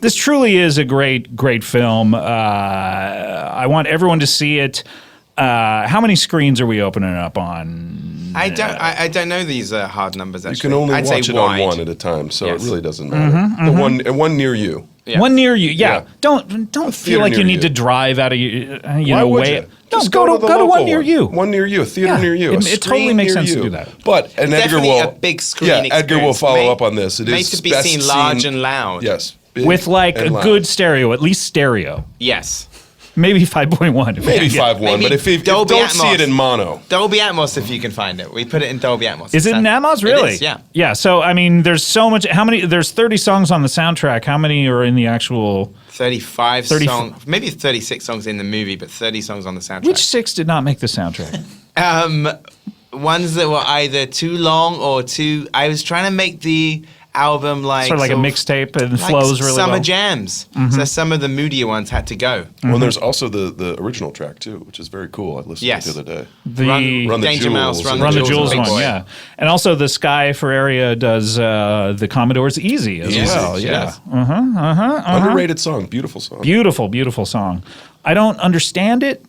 This truly is a great film. I want everyone to see it. How many screens are we opening up on? I don't know these hard numbers, You actually. can only I'd watch say it on wide. one at a time, so Yes. it really doesn't matter. The one near you. Yeah. One near you. Yeah. Yeah. Don't feel theater like you near need you. to drive out of you Why know would way. you? No, Just go to the one local near you. One near you, a theater Yeah. near you. It totally makes sense to do that. But and Edgar Definitely will a big screen Yeah, Edgar will experience. follow up on this. It Made is to be best seen large and loud. Yes, big With like a and loud. good stereo, at least stereo. Yes. Maybe 5.1. if we maybe can get- 5.1, Maybe but if you don't Dolby see it Atmos. in mono, Dolby Atmos, if you can find it. We put it in Dolby Atmos. Is it in Atmos? Really? It is, yeah. Yeah. So I mean, there's so much. How many? There's 30 songs on the soundtrack. How many are in the actual? 35 30 songs, maybe 36 songs in the movie, but 30 songs on the soundtrack. Which 6 did not make the soundtrack? Ones that were either too long or too. I was trying to make the album like Sort of like a sort of mixtape and like flows really summer well. jams. So some of the moodier ones had to go. well, there's also the original track too, which is very cool. I listened Yes. to it the other day. The Run the Danger Jewels. Mouse, Run Run the Jewels Big one, Boy. yeah, and also the Sky for Area does the Commodore's Easy as Easy, well, yeah. yes. Underrated song, beautiful song. Beautiful song. I don't understand it.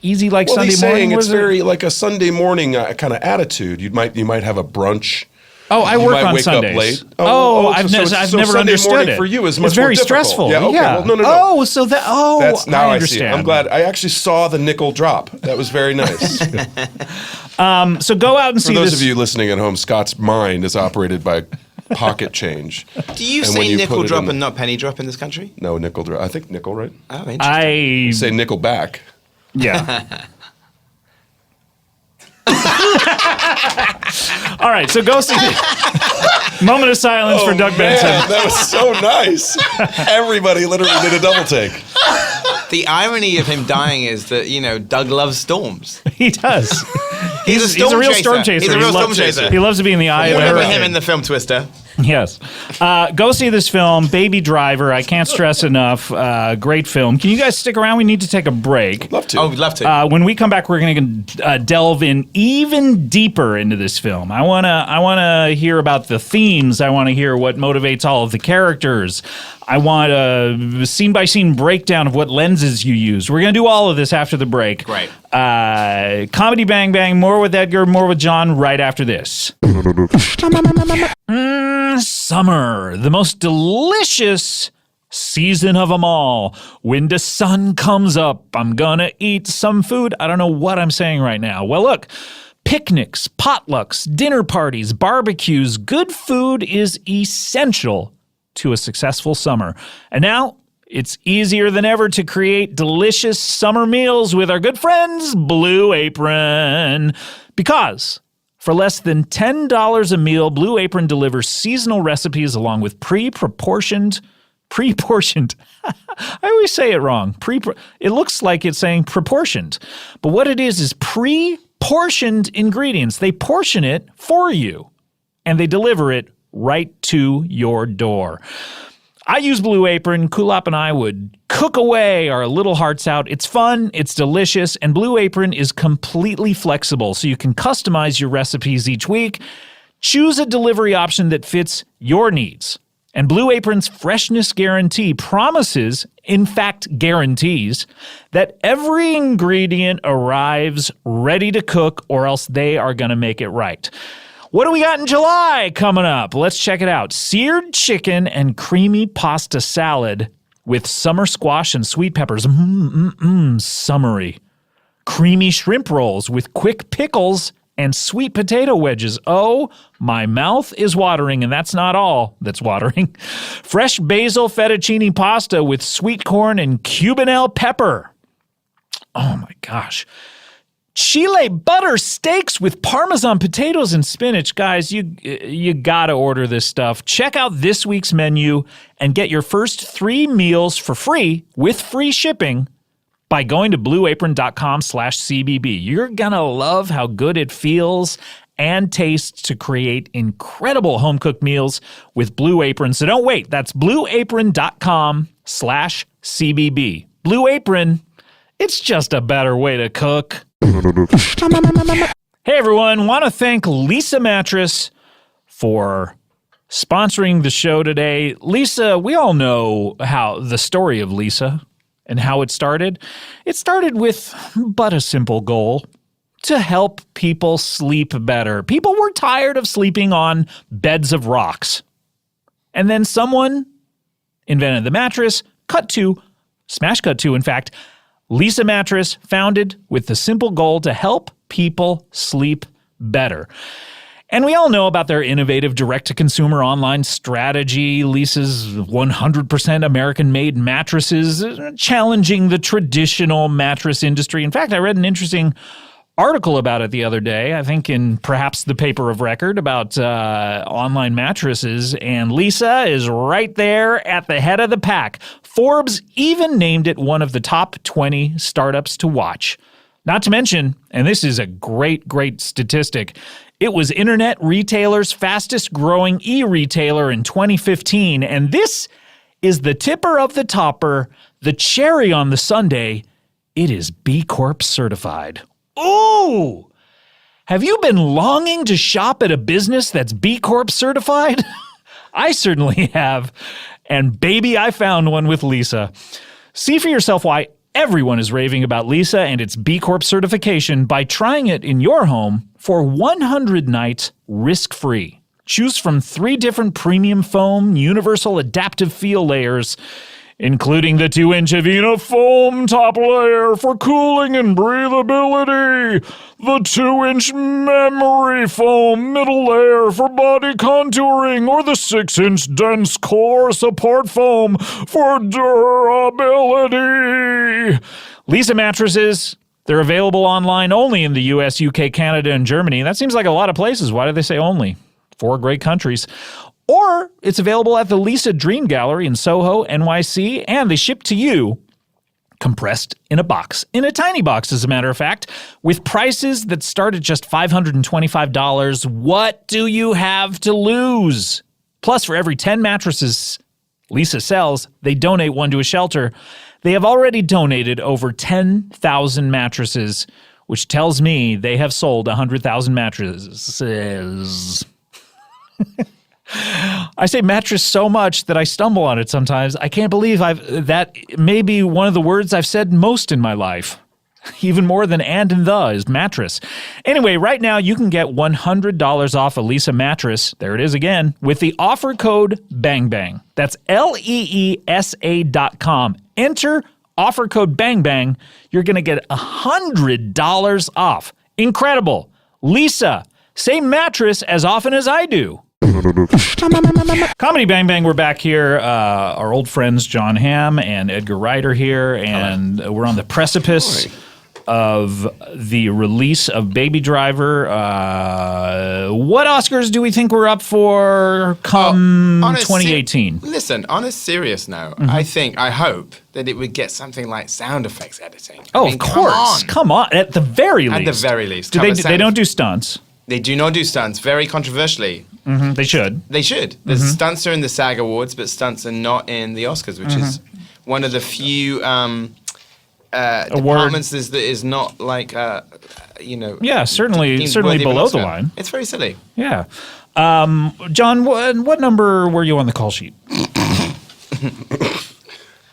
Easy like Well, Sunday he's morning. saying was it's it? very like a Sunday morning kind of attitude. You might have a brunch. Oh, I You work might on wake Sundays. up late. I've so never Sunday understood morning it. for you is It's much very more difficult. stressful. Yeah, okay, well, no. Oh, so that. Oh, That's now I I see it. understand. I'm glad. I actually saw the nickel drop. That was very nice. So go out and For see those this. of you listening at home, Scott's mind is operated by pocket change. Do you And when say you nickel put it drop in- and not penny drop in this country? No, nickel drop. I think nickel, right? Oh, interesting. I Say nickel back. yeah. All right, so go see. Moment of silence for Doug Benson. That was so nice. Everybody literally did a double take. The irony of him dying is that, Doug loves storms. He does. He's He's a real storm chaser. He's a real He storm loves- chaser. He loves to be in the eye You of the remember him hurricane. in the film Twister? Yes. Go see this film, Baby Driver. I can't stress enough. Great film. Can you guys stick around? We need to take a break. Love to. Oh, we'd love to. When we come back, we're going to delve in even deeper into this film. I wanna hear about the themes. I want to hear what motivates all of the characters. I want a scene-by-scene breakdown of what lenses you use. We're going to do all of this after the break. Great. Comedy Bang Bang, more with Edgar, more with John, right after this. Summer, the most delicious season of them all. When the sun comes up, I'm gonna eat some food. I don't know what I'm saying right now. Well, look, picnics, potlucks, dinner parties, barbecues, good food is essential to a successful summer. And now it's easier than ever to create delicious summer meals with our good friends, Blue Apron. Because for less than $10 a meal, Blue Apron delivers seasonal recipes along with pre-portioned. I always say it wrong. It looks like it's saying proportioned. But what it is pre-portioned ingredients. They portion it for you, and they deliver it right to your door. I use Blue Apron. Kulop and I would cook away our little hearts out. It's fun, it's delicious, and Blue Apron is completely flexible, so you can customize your recipes each week. Choose a delivery option that fits your needs. And Blue Apron's freshness guarantee promises, in fact guarantees, that every ingredient arrives ready to cook, or else they are going to make it right. What do we got in July coming up? Let's check it out. Seared chicken and creamy pasta salad with summer squash and sweet peppers. Summery. Creamy shrimp rolls with quick pickles and sweet potato wedges. Oh, my mouth is watering, and that's not all that's watering. Fresh basil fettuccine pasta with sweet corn and Cubanelle pepper. Oh my gosh. Chile butter steaks with Parmesan potatoes and spinach. Guys, you gotta order this stuff. Check out this week's menu and get your first 3 meals for free with free shipping by going to blueapron.com/CBB. You're gonna love how good it feels and tastes to create incredible home-cooked meals with Blue Apron. So don't wait. That's blueapron.com/CBB. Blue Apron, it's just a better way to cook. Hey everyone, want to thank Leesa Mattress for sponsoring the show today. Leesa, we all know how the story of Leesa and how it started. It started with but a simple goal: to help people sleep better. People were tired of sleeping on beds of rocks. And then someone invented the mattress, smash cut to, in fact, Leesa Mattress, founded with the simple goal to help people sleep better. And we all know about their innovative direct-to-consumer online strategy, Leesa's 100% American-made mattresses, challenging the traditional mattress industry. In fact, I read an interesting article about it the other day, I think in perhaps the paper of record, about online mattresses, and Leesa is right there at the head of the pack. Forbes even named it one of the top 20 startups to watch. Not to mention, and this is a great statistic, it was Internet Retailer's fastest growing e-retailer in 2015, and this is the tipper of the topper, the cherry on the sundae. It is B Corp certified. Ooh! Have you been longing to shop at a business that's B Corp certified? I certainly have. And baby, I found one with Leesa. See for yourself why everyone is raving about Leesa and its B Corp certification by trying it in your home for 100 nights risk-free. Choose from 3 different premium foam, universal adaptive feel layers. including the 2-inch Avena foam top layer for cooling and breathability, the 2-inch memory foam middle layer for body contouring, or the 6-inch dense core support foam for durability. Lisa mattresses, they're available online only in the US, UK, Canada, and Germany. That seems like a lot of places. Why do they say only? 4 great countries. Or it's available at the Lisa Dream Gallery in Soho, NYC, and they ship to you compressed in a box, in a tiny box, as a matter of fact, with prices that start at just $525. What do you have to lose? Plus, for every 10 mattresses Lisa sells, they donate one to a shelter. They have already donated over 10,000 mattresses, which tells me they have sold 100,000 mattresses. I say mattress so much that I stumble on it sometimes. I can't believe that may be one of the words I've said most in my life. Even more than and the is mattress. Anyway, right now you can get $100 off a Lisa mattress, there it is again, with the offer code BANGBANG. That's LEESA.com. Enter offer code BANGBANG. You're going to get $100 off. Incredible. Lisa, say mattress as often as I do. Comedy Bang Bang, we're back here. Our old friends Jon Hamm and Edgar Wright are here, and we're on the precipice of the release of Baby Driver. What Oscars do we think we're up for come 2018? Listen, on a serious note, I hope that it would get something like sound effects editing. Of course. Come on. At the very least. At the very least. They don't do stunts. They do not do stunts, very controversially. They should. They should. The stunts are in the SAG Awards, but stunts are not in the Oscars, which is one of the few departments that is not like, Yeah, certainly below the line. It's very silly. Yeah. John, what number were you on the call sheet?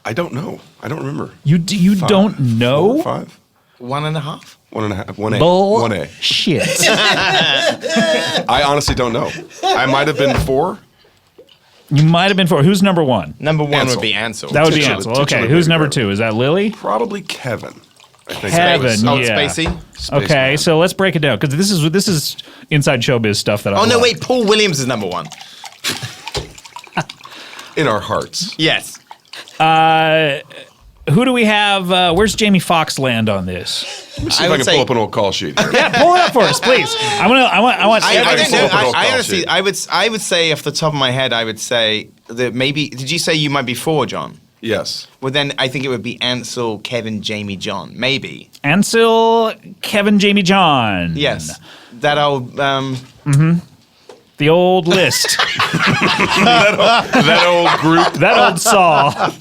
I don't know. I don't remember. You don't know? 4 or 5? 1.5? 1.5. 1A. 1A. Shit. I honestly don't know. I might have been 4. You might have been 4. Who's number 1? Number 1 Ansel. would be Ansel. That would be Titular- Ansel. titular Okay. Who's Baby number Driver. 2? Is that Lily? Probably Kevin. I think Kevin, Oh, yeah. Spacey? Spaceman. Okay, so let's break it down because this is inside showbiz stuff that I Oh, no, love. wait. Paul Williams is number 1. In our hearts. Yes. Who do we have? Where's Jamie Foxx land on this? Let me see I if I would can say- pull up an old call sheet here. Yeah, pull it up for us, please. I want. I I don't can know. pull up an old I call honestly, sheet. I would say off the top of my head, I would say that maybe. Did you say you might be 4, John? Yes. Well, then I think it would be Ansel, Kevin, Jamie, John. Maybe. Ansel, Kevin, Jamie, John. Yes. That old. The old list. That old group. That old saw.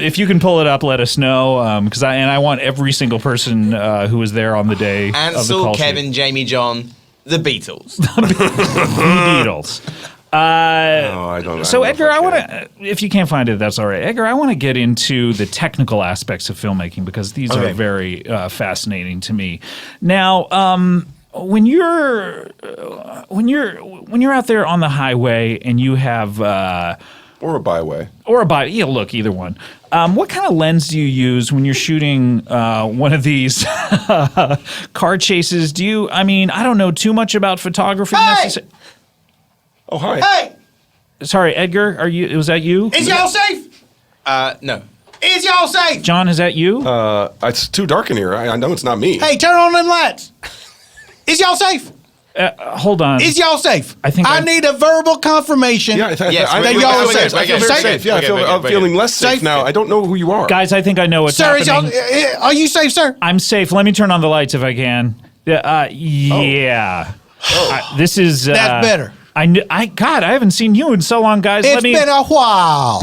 If you can pull it up, let us know. Because I want every single person who was there on the day of the Ansel, call Kevin, Jamie, John, the Beatles. sheet. Beatles. Oh, I don't know. So Edgar, I want to. to. If you can't find it, that's all right. Edgar, I want to get into the technical aspects of filmmaking because these are very fascinating to me. Now, when you're out there on the highway and you have Or a byway. or a body, look, either one. What kind of lens do you use when you're shooting one of these car chases? I don't know too much about photography necessarily. Oh, hi. Hey, Sorry, Edgar, was that you? is y'all safe? No. Is y'all safe? John, is that you? It's too dark in here. I know it's not me. Hey, turn on them lights. Is y'all safe? Hold on. Is y'all safe? I think I I- need a verbal confirmation. Yeah, Yes, I we're feel good, y'all we're safe. good, we're I feel good. very Safe? safe. Yeah, I'm feeling less safe Safe? now. I don't know who you are. Guys, I think I know what's Sir, is y'all, happening. are you safe, sir? I'm safe. Let me turn on the lights if I can. Yeah. This is. That's better. God, I haven't seen you in so long, guys. It's been a while.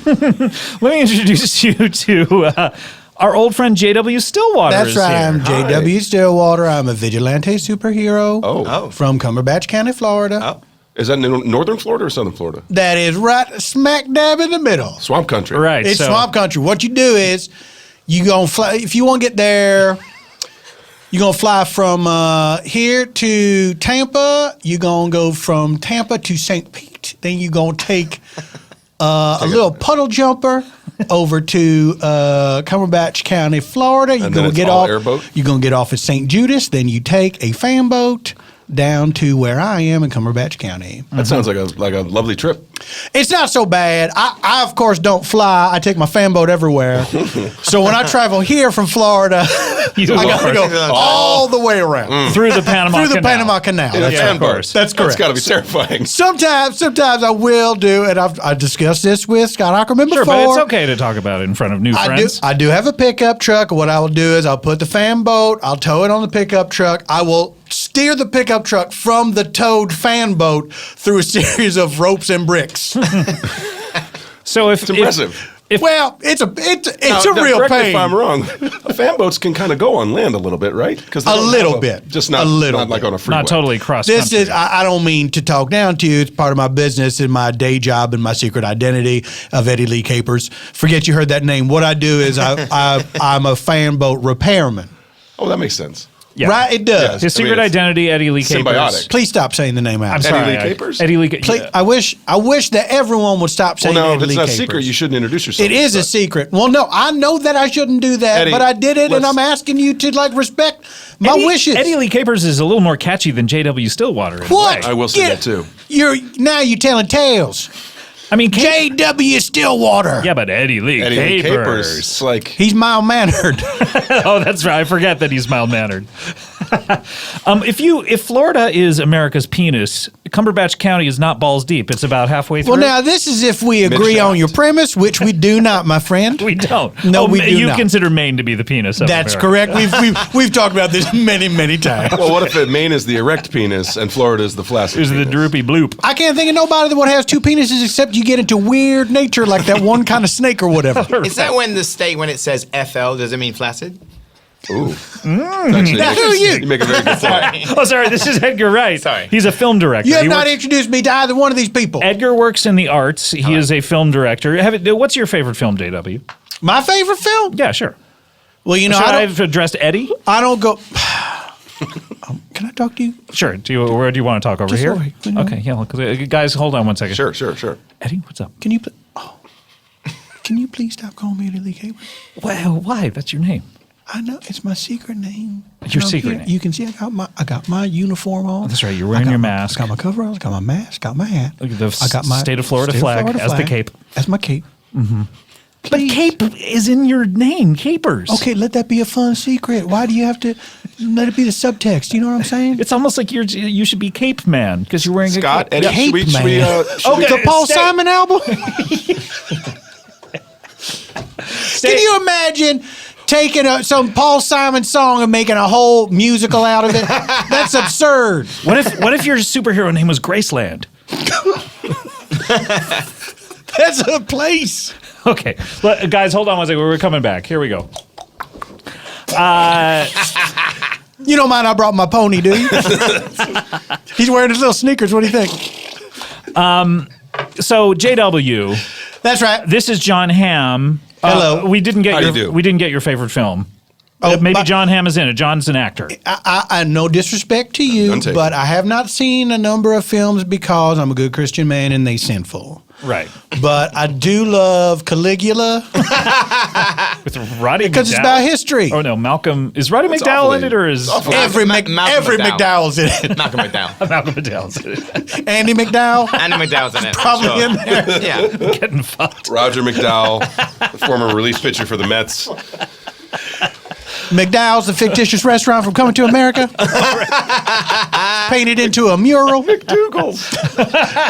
Let me introduce you to our old friend JW Stillwater. That's is right. here. I'm JW Stillwater. I'm a vigilante superhero. Oh. From Cumberbatch County, Florida. Oh. Is that in northern Florida or southern Florida? That is right smack dab in the middle. Swamp country. Right. It's so, swamp country. What you do is you gonna fly if you want to get there. You're gonna fly from here to Tampa. You're gonna go from Tampa to St. Pete. Then you're gonna take a little puddle jumper over to Cumberbatch County, Florida. You're And then gonna it's get all off. airboat? You're gonna get off at St. Judas. Then you take a fan boat down to where I am in Cumberbatch County. That sounds like a lovely trip. It's not so bad. I of course don't fly. I take my fan boat everywhere. So when I travel here from Florida, I gotta go all the way around Through the Panama Canal. Canal. In a fan boat. That's correct. That's got to be terrifying. Sometimes I will do, and I've discussed this with Scott Aukerman Sure, before. but it's okay to talk about it in front of new friends. I do have a pickup truck. What I will do is I'll put the fan boat, I'll tow it on the pickup truck. I will steer the pickup truck from the towed fan boat through a series of ropes and bricks. So if It's impressive. Well, it's a Now, real correct me pain. if I'm wrong. Fan boats can kind of go on land a little bit, right? Because A little bit. just not A little not like bit. on a freeway. not totally cross This country. is, I don't mean to talk down to you. It's part of my business and my day job and my secret identity of Eddie Lee Capers. Forget you heard that name. What I do is I'm a fan boat repairman. Oh, that makes sense. Yeah. Right? It does. His I mean, secret it's identity, Eddie Lee Capers. symbiotic. Please stop saying the name out. I'm sorry. Lee Capers? Eddie Lee Please, Capers. I wish that everyone would stop saying Well, no, Eddie if it's Lee not Capers. secret, you shouldn't introduce yourself. It is a But- secret. Well, no, I know that I shouldn't do that, Eddie, but I did it, and let's- I'm asking you to respect my wishes. Eddie Lee Capers is a little more catchy than JW Stillwater. In What? A way. I will say that too. You're telling tales. I mean, JW Stillwater. yeah, but Eddie Lee Eddie Lee Capers. Capers. It's like He's mild mannered. Oh, that's right. I forget that he's mild mannered. If Florida is America's penis, Cumberbatch County is not balls deep. It's about halfway through. Well, now this is if we agree on Mid-shaft. your premise, which we do not, my friend. we don't. No, we do you not. consider Maine to be the penis of That's America. correct. We've talked about this many times. well, what if Maine is the erect penis and Florida is the flaccid Is the penis? droopy bloop. I can't think of nobody that has two penises except you get into weird nature like that one kind of snake or whatever. Is that when it says FL, does it mean flaccid? Ooh. Actually, Now, who are you? You make a very good point. Oh, sorry. This is Edgar Wright. Sorry. He's a film director. You have He not works- introduced me to either one of these people. Edgar works in the arts. He is a film director. What's your favorite film, JW? My favorite film? Yeah, sure. Well, you know, Should I I've addressed Eddie? don't go. Can I talk to you? Sure. Where do you want to talk? Over Just here? over here, you know. Okay. Yeah. Guys, hold on one second. Sure. Eddie, what's up? Can you please stop calling me Eddie Lee Capers? Well, why? That's your name. I know it's my secret name. Your And I'm secret here. name. You can see I got my uniform on. That's right, you're wearing your mask. I got my coveralls. Got my mask. Got my hat. The I got my state of Florida flag as the cape. As my cape. But cape is in your name, Capers. Okay, let that be a fun secret. Why do you have to let it be the subtext? You know what I'm saying? It's almost like you should be Cape Man because you're wearing Scott, a cape. Eddie, should we, Cape should we, Man. should we- The Paul Simon album. Can you imagine taking some Paul Simon song and making a whole musical out of it? That's absurd. What if your superhero name was Graceland? That's a place. Okay, guys, hold on one second. We're coming back. Here we go. You don't mind I brought my pony, do you? He's wearing his little sneakers. What do you think? So JW, That's right. this is Jon Hamm. Hello. We didn't get How do you do? your favorite film. Oh, Maybe but- Jon Hamm is in it. John's an actor. I no disrespect to you, None taken. but I have not seen a number of films because I'm a good Christian man and they sinful. Right. But I do love Caligula With Roddy because it's McDowell? about history. Oh no, Malcolm is Roddy That's McDowell in awfully- it or is awful. Every Malcolm McDowell's in it. Malcolm McDowell. Malcolm McDowell's in it? Andy McDowell Andy McDowell's in it. probably sure. in there. Yeah. Getting fucked. Roger McDowell, the former relief pitcher for the Mets. McDowell's a fictitious restaurant from Coming to America. Painted into a mural. McDougal's.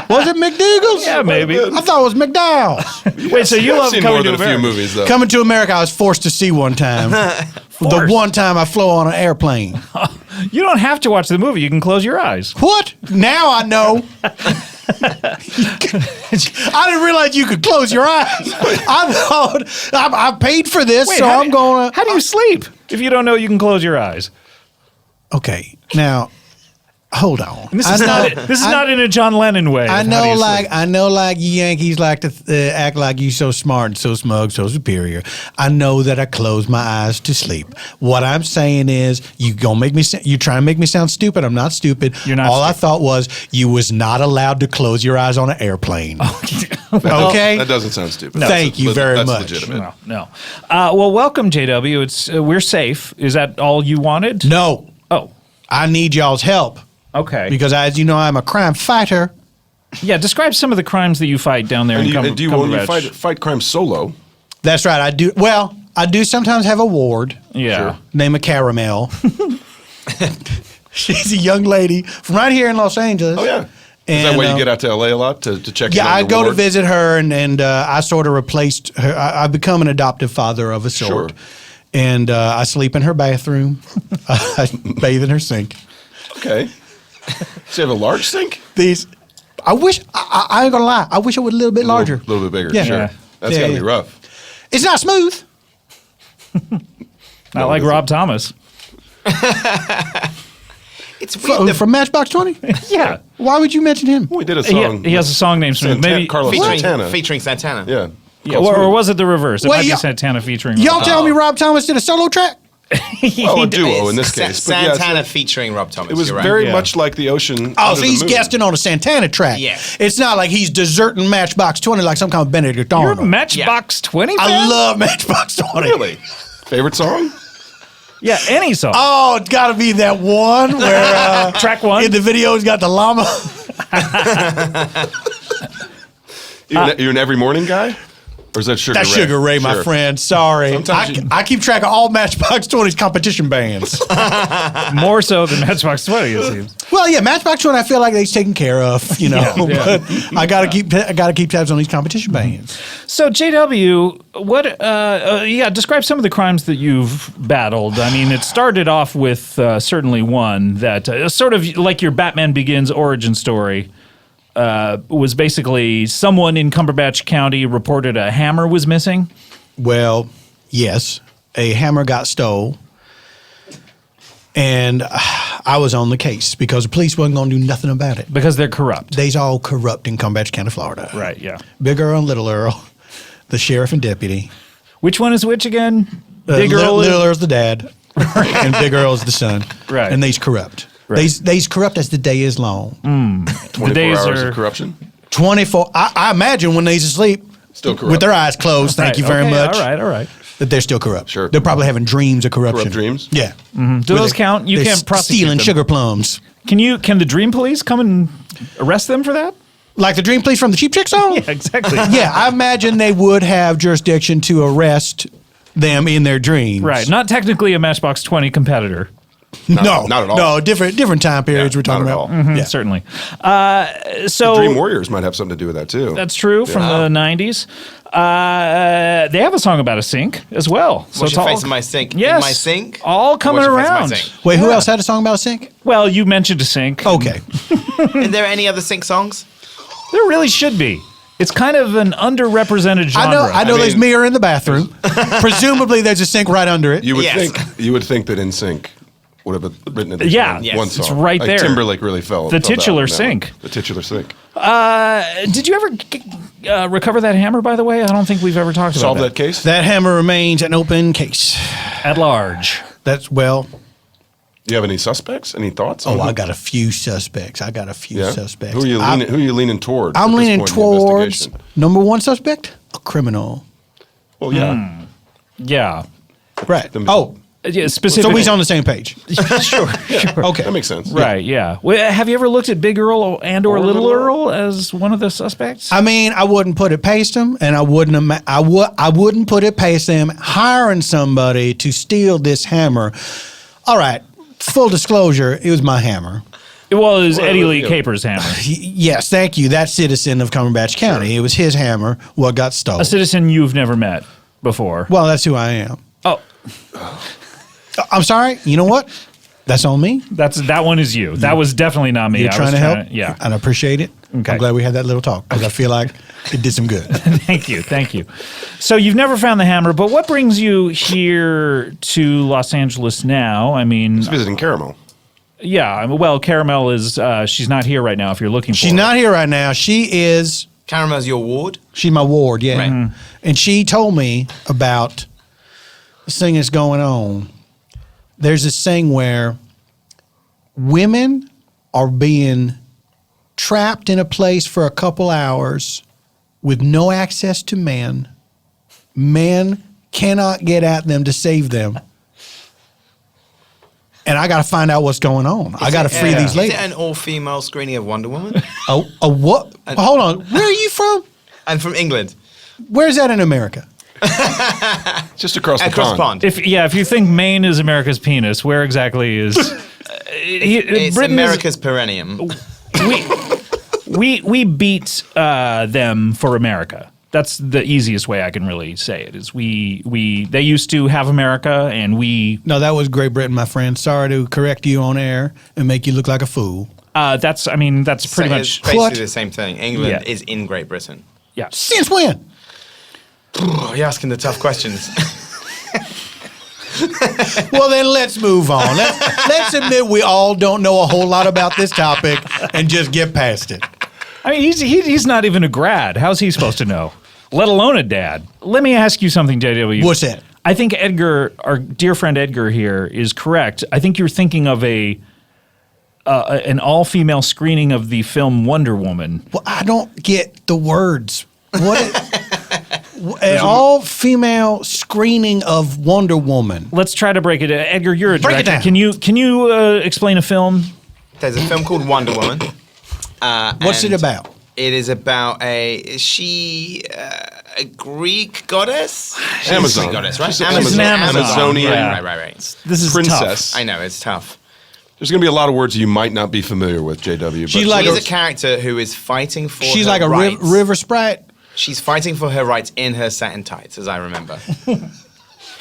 Was it McDougal's? Yeah, maybe. I thought it was McDowell's. Wait, so you I've love seen Coming more to than a few America? movies, though. Coming to America, I was forced to see one time. The Forced? one time I flew on an airplane. You don't have to watch the movie. You can close your eyes. What? Now I know. I didn't realize you could close your eyes. I thought I paid for this, so I'm going to. How do you sleep if you don't know you can close your eyes? Okay, now hold on. This is not in a John Lennon way. I of how do you know, sleep. like you Yankees like to act like you so smart and so smug, so superior. I know that I close my eyes to sleep. What I'm saying is, you trying to make me sound stupid. I'm not stupid. You're not All I stupid. thought was you was not allowed to close your eyes on an airplane. Okay. That doesn't sound stupid. Thank you very that's much. legitimate. No. Well, welcome, JW. It's we're safe. Is that all you wanted? No, Oh, I need y'all's help okay. because, as you know, I'm a crime fighter. Yeah, describe some of the crimes that you fight down there And in do you when you Cumberbatch. fight crime solo? That's right. I do. Well, I do sometimes have a ward. Yeah. Sure. Name of Caramel. She's a young lady from right here in Los Angeles. Oh yeah. Is And, that why you get out to LA a lot to check? Yeah, in on I your go to ward? visit her, and I sort of replaced her. I've become an adoptive father of a sort. Sure. And I sleep in her bathroom. I bathe in her sink. Okay. So you have a large sink? I wish, I ain't gonna lie, I wish it was a little bit larger. A little bit bigger. Yeah. Sure. Yeah. That's Yeah, gotta yeah. be rough. It's not smooth. Not like Rob Thomas. It's weird. From Matchbox 20? Yeah. Why would you mention him? We did a He, song. he has a song named Smooth. Maybe Carlos Santana. featuring Santana. Yeah. Yeah, or was it the reverse? It Wait, might be y'all- Santana featuring. Y'all tell me Rob Thomas did a solo track? Well, a duo in this It's case. But yeah, Santana it's- featuring Rob Thomas. it was you're right. very Yeah. much like the ocean. Oh, under so the he's moon. guesting on a Santana track. Yeah. It's not like he's deserting Matchbox 20 like some kind of Benedict You're a Arnold. Matchbox 20 fan? I love Matchbox 20. Really? Favorite song? Yeah, any song. Oh, it's got to be that one where Track one. in the video he's got the llama. You're an every morning guy? Or is that Sugar That's Ray? Sugar Ray, my Sure. friend. Sorry. Sometimes you- I keep track of all Matchbox 20's competition bands. More so than Matchbox 20, it seems. Well, yeah, Matchbox 20 I feel like they's taken care of, you know. Yeah. But I gotta keep tabs on these competition bands. So, JW, describe some of the crimes that you've battled. I mean, it started off with certainly one that sort of like your Batman Begins origin story. Was basically someone in Cumberbatch County reported a hammer was missing. Well, yes, a hammer got stole, and I was on the case because the police wasn't going to do nothing about it. Because they're corrupt. They's all corrupt in Cumberbatch County, Florida. Right, yeah. Big Earl and Little Earl, the sheriff and deputy. Which one is which again? Big Little Earl? Earl's the dad, and Big Earl's the son. Right. And they's corrupt. Right. They's corrupt as the day is long. 24 days hours are- of corruption? 24. I imagine when they's asleep, Still corrupt. with their eyes closed. Thank Right, you very okay, much. All right. That they're still corrupt. Sure. They're probably having dreams of corruption. Corrupt dreams? Yeah. Do those count? You They're can't prosecute stealing them. sugar plums. Can the Dream Police come and arrest them for that? Like the Dream Police from the Cheap Trick song? Yeah, exactly. Yeah, I imagine they would have jurisdiction to arrest them in their dreams. Right. Not technically a Matchbox 20 competitor. No, not at all. No, different time periods Yeah, we're talking not at about. all. Yeah. Certainly. So Dream Warriors might have something to do with that too. that's true from the 90s. They have a song about a sink as well. So What's it's your all, face in my sink? Yes. In my sink? All Or coming what's your face in my around. sink? Wait, who else had a song about a sink? Well, you mentioned a sink. Okay. Is there any other sink songs? There really should be. It's kind of an underrepresented genre. I know I there's mean- mirror in the bathroom. Presumably there's a sink right under it. You would Yes. think that In Sync would have written it. Yeah, one, yes, one it's song. right Like there. Timberlake really fell. The fell down titular on that sink. one. The titular sink. Did you ever recover that hammer, by the way? I don't think we've ever talked Solve about that case. That hammer remains an open case. At large. That's, well, Do you have any suspects? Any thoughts? oh, on I who- got a few suspects. Suspects. Who are you leaning toward? I'm at this leaning point in the towards investigation? number one suspect, a criminal. Well, yeah. Yeah. Right. The- Oh, Yeah, so specifically. he's on the same page. Sure. Okay. That makes sense. Right, yeah. Well, have you ever looked at Big Earl and or Little Earl as one of the suspects? I mean, I wouldn't put it past them, and I wouldn't put it past them hiring somebody to steal this hammer. All right, full disclosure, it was my hammer. Well, it was Eddie Lee yeah. Capers' hammer. Yes, thank you. That citizen of Cumberbatch County. It was his hammer. What got stolen? A citizen you've never met before. Well, that's who I am. Oh, I'm sorry. You know what? That's on me. that one is you. That was definitely not me. You're I trying was to help. Yeah. And I appreciate it. Okay. I'm glad we had that little talk because I feel like it did some good. Thank you. So you've never found the hammer, but what brings you here to Los Angeles now? I mean, He's visiting Caramel. Yeah, well, Caramel is, she's not here right now if you're looking for She's her. not here right now. She is. Caramel's your ward? She's my ward, yeah. Right. And she told me about this thing that's going on. There's this thing where women are being trapped in a place for a couple hours with no access to men. Men cannot get at them to save them. And I got to find out what's going on. I got to free these ladies. Is it an all-female screening of Wonder Woman? A what? Hold on. Where are you from? I'm from England. Where's that in America? Just across the Across pond. If you think Maine is America's penis, where exactly is... It's Britain America's perennium. We beat them for America. That's the easiest way I can really say it. Is they used to have America, and we. No, that was Great Britain, my friend. Sorry to correct you on air and make you look like a fool. That's pretty It's much basically What? the same thing. England Yeah. is in Great Britain. yeah. Since when? Oh, you're asking the tough questions. Well, then let's move on. Let's admit we all don't know a whole lot about this topic and just get past it. I mean, he's not even a grad. How's he supposed to know? Let alone a dad. Let me ask you something, JW. What's that? I think Edgar, our dear friend Edgar here, is correct. I think you're thinking of an all-female screening of the film Wonder Woman. Well, I don't get the words. An all-female screening of Wonder Woman. Let's try to break it. Edgar, you're a Break it director. down. Can you explain a film? There's a film called Wonder Woman. What's it and about? It is about a Greek goddess? She's a Amazon. Greek goddess, right? She's an Amazonian Right. This is princess. tough. I know, it's tough. There's going to be a lot of words you might not be familiar with, JW. She's but like She's a- a character who is fighting for She's her like a rights. river sprite. She's fighting for her rights in her satin tights, as I remember.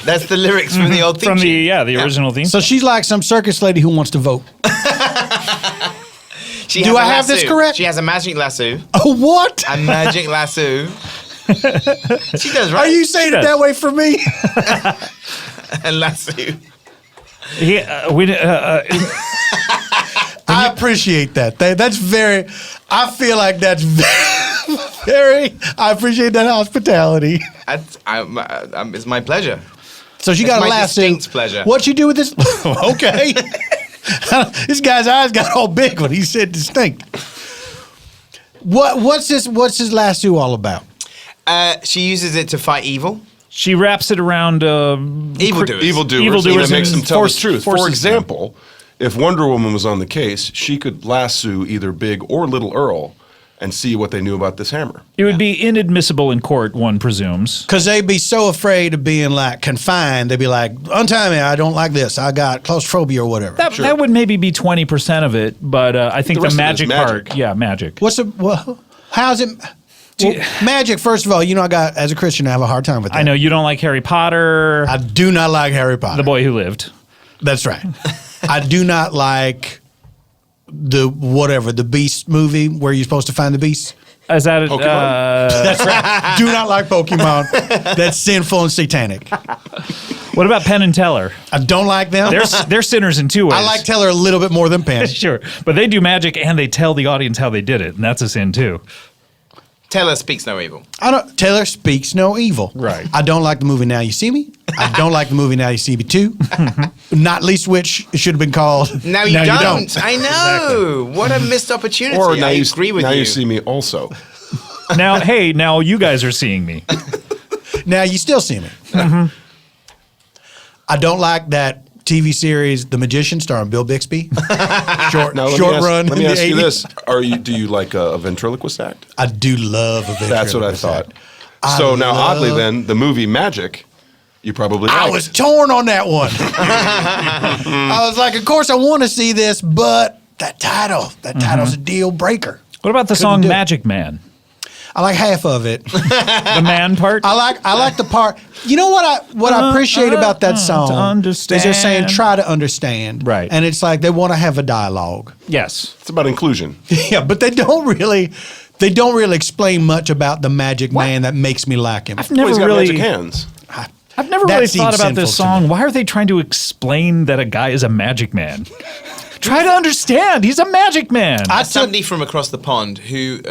That's the lyrics from the old theme From tune. the original theme. So she's like some circus lady who wants to vote. She Do has I a have this lasso. correct? She has a magic lasso. Oh, what? A magic lasso. She does, right? Are you saying it does. that way for me? A lasso. I appreciate that. That's very. I feel like that's very. I appreciate that hospitality. It's my pleasure. So she It's got a my lasso. distinct pleasure. What'd you do with this? Okay. This guy's eyes got all big when he said distinct. What's this lasso all about? She uses it to fight evil. She wraps it around Evildoers. Evildoers. And it makes them tell force- the truth. forces For them. example, if Wonder Woman was on the case, she could lasso either Big or Little Earl and see what they knew about this hammer. It would be inadmissible in court, one presumes. Because they'd be so afraid of being like confined. They'd be like, untie me. I don't like this. I got claustrophobia or whatever. That would maybe be 20% of it, but I think The the, rest of it is magic magic. part, yeah, magic. How's it? Well, magic, first of all, as a Christian, I have a hard time with that. I know you don't like Harry Potter, I do not like Harry Potter. The Boy Who Lived. That's right. I do not like the Beast movie where you're supposed to find the Beast. Is that Pokemon? That's right. Do not like Pokemon. That's sinful and satanic. what about Penn and Teller? I don't like them. They're sinners in two ways. I like Teller a little bit more than Penn. Sure, but they do magic and they tell the audience how they did it, and that's a sin too. Teller speaks no evil. Taylor speaks no evil. Right. I don't like the movie Now You See Me. I don't like the movie Now You See Me 2. Not least which it should have been called Now you don't. I know. What a missed opportunity. Or now I you agree with now you. you see me also. Now you guys are seeing me. Now You Still See Me. I don't like that TV series The Magician starring Bill Bixby. Short Now run. Let me in the ask you 80s. this: Do you like a ventriloquist act? I do love a That's what I ventriloquist thought. act. So I now, love- oddly, then the movie Magic, you probably I liked. was torn on that one. I was like, of course I want to see this, but that title's a deal breaker. What about the Couldn't song do it. Magic Man? I like half of it. The man part? I like the part. You know what I appreciate about that song to understand. is they're saying try to understand. Right. And it's like they want to have a dialogue. Yes. It's about inclusion. Yeah, but they don't really explain much about the Magic Man that makes me like him. I've Well, never he's got really magic hands. I've never That really seems thought about this sinful to song. me. Why are they trying to explain that a guy is a magic man? Try to understand. He's a magic man. Somebody from across the pond who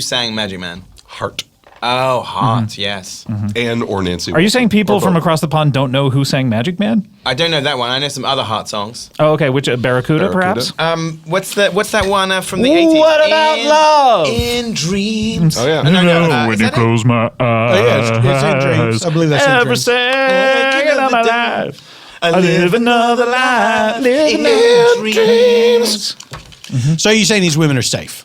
sang Magic Man. Heart. Oh, Heart, yes. And or Nancy. Are you saying people Or from both. across the pond don't know who sang Magic Man? I don't know that one. I know some other Heart songs. Oh, okay. Which Barracuda, perhaps? What's that one from the 80s? What about love? In dreams. Oh, yeah. No, is that it? my eyes. Oh, yeah, it's in Dreams. I believe that's in Every Dreams. second of my life. I live another life. Live in dreams. So you're saying these women are safe?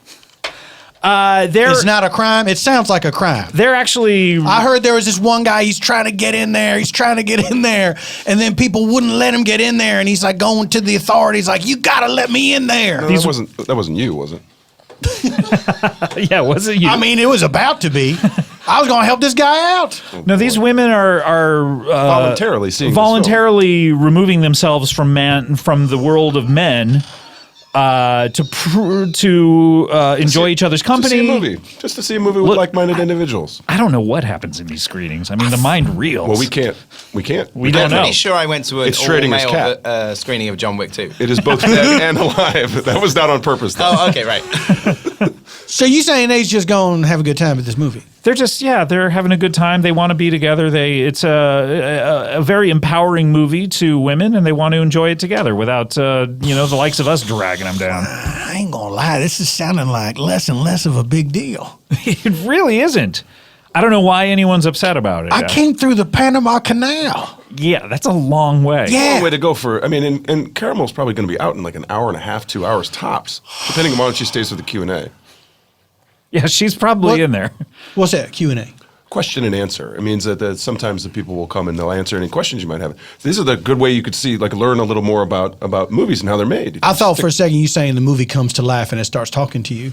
It's not a crime? It sounds like a crime. They're actually. I heard there was this one guy, he's trying to get in there, and then people wouldn't let him get in there, and he's like going to the authorities like, you gotta let me in there. No, that wasn't you, was it? Yeah, was it you? I mean, it was about to be. I was gonna help this guy out. No, these women are Voluntarily seeing this film. voluntarily removing themselves from the world of men to enjoy each other's company. To see a movie. Just to see a movie with like-minded individuals. I don't know what happens in these screenings. I mean, the mind reels. Well, we can't. We don't I'm know. pretty sure I went to an It's Schrodinger's all-male cat. screening of John Wick 2. It is both dead and alive. That was not on purpose, though. Oh, okay, right. So you saying they's just going to have a good time at this movie? They're just they're having a good time. They want to be together. It's a very empowering movie to women, and they want to enjoy it together without the likes of us dragging them down. I ain't gonna lie, this is sounding like less and less of a big deal. It really isn't. I don't know why anyone's upset about it. I came through the Panama Canal. Yeah, that's a long way. Yeah. Long way to go for. I mean, and Caramel's probably going to be out in like an hour and a half, 2 hours tops, depending on how long she stays with the Q&A. Yeah, she's probably in there. What's that, Q&A? Question and answer. It means that sometimes the people will come and they'll answer any questions you might have. This is the good way you could see, like, learn a little more about movies and how they're made. I thought for a second you saying the movie comes to life and it starts talking to you.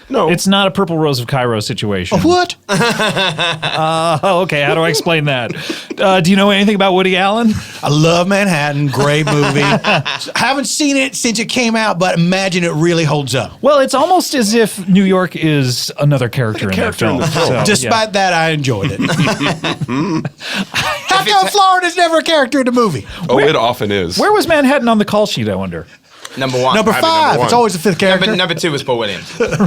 No, It's not a Purple Rose of Cairo situation. What? Oh, okay. How do I explain that? Do you know anything about Woody Allen? I love Manhattan. Great movie. Haven't seen it since it came out, but imagine it really holds up. Well, it's almost as if New York is another character in that film. So, Despite that, I enjoyed it. How come Florida's never a character in the movie? it often is. Where was Manhattan on the call sheet, I wonder? Number one. Number five. It's always the fifth character. Number two was Paul Williams. Isn't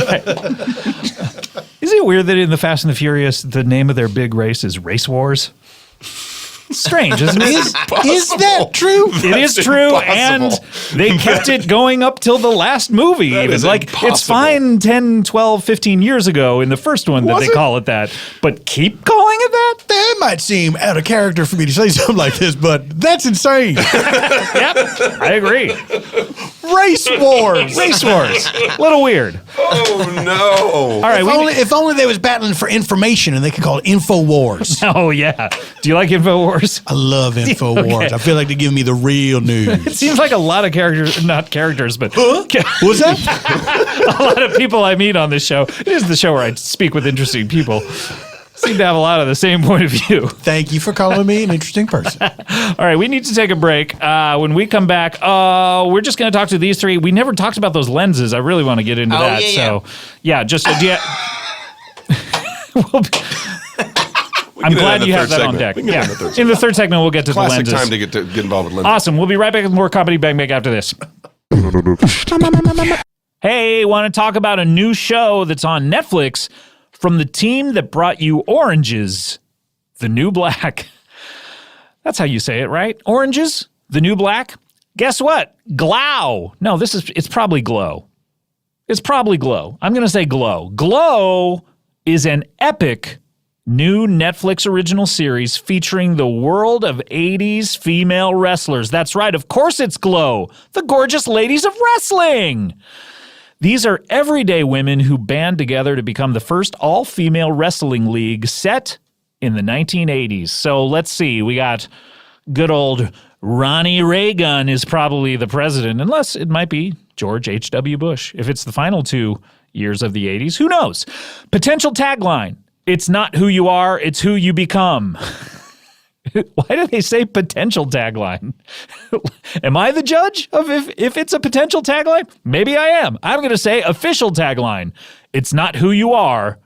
it weird that in the Fast and the Furious, the name of their big race is Race Wars? Strange, isn't it? Is that true? It is true, and they kept it going up till the last movie. That Even. is Like, impossible. it's fine 10, 12, 15 years ago in the first one that Was they it? call it that, but keep calling it that? That might seem out of character for me to say something like this, but that's insane. Yep, I agree. Race wars. Race Wars. Little weird. Oh, no. All right, If only they was battling for information and they could call it Info Wars. Oh, yeah. Do you like InfoWars? I love Info Wars. Okay. I feel like they're giving me the real It news. seems like a lot of characters, not characters, but What's that? a lot of people I meet on this show. It is the show where I speak with interesting people. Seem to have a lot of the same point of view. Thank you for calling me an interesting person. All right, we need to take a break. When we come back, we're just going to talk to these three. We never talked about those lenses. I really want to get into that. So, just I'm glad you have that on deck. Yeah, in the third segment, we'll get to Classic the lenses. time to get involved with lenses. Awesome. We'll be right back with more Comedy Bang Bang after this. Hey, want to talk about a new show that's on Netflix from the team that brought you Oranges, The New Black. That's how you say it, right? Oranges, The New Black. Guess what? Glow. No, it's probably Glow. It's probably Glow. I'm going to say Glow. Glow is an epic new Netflix original series featuring the world of 80s female wrestlers. That's right. Of course it's Glow, the gorgeous ladies of wrestling. These are everyday women who band together to become the first all-female wrestling league set in the 1980s. So let's see. We got good old Ronnie Reagan is probably the president, unless it might be George H.W. Bush. If it's the final 2 years of the 80s, who knows? Potential tagline. It's not who you are, it's who you become. Why do they say potential tagline? Am I the judge of if it's a potential tagline? Maybe I am. I'm going to say official tagline. It's not who you are,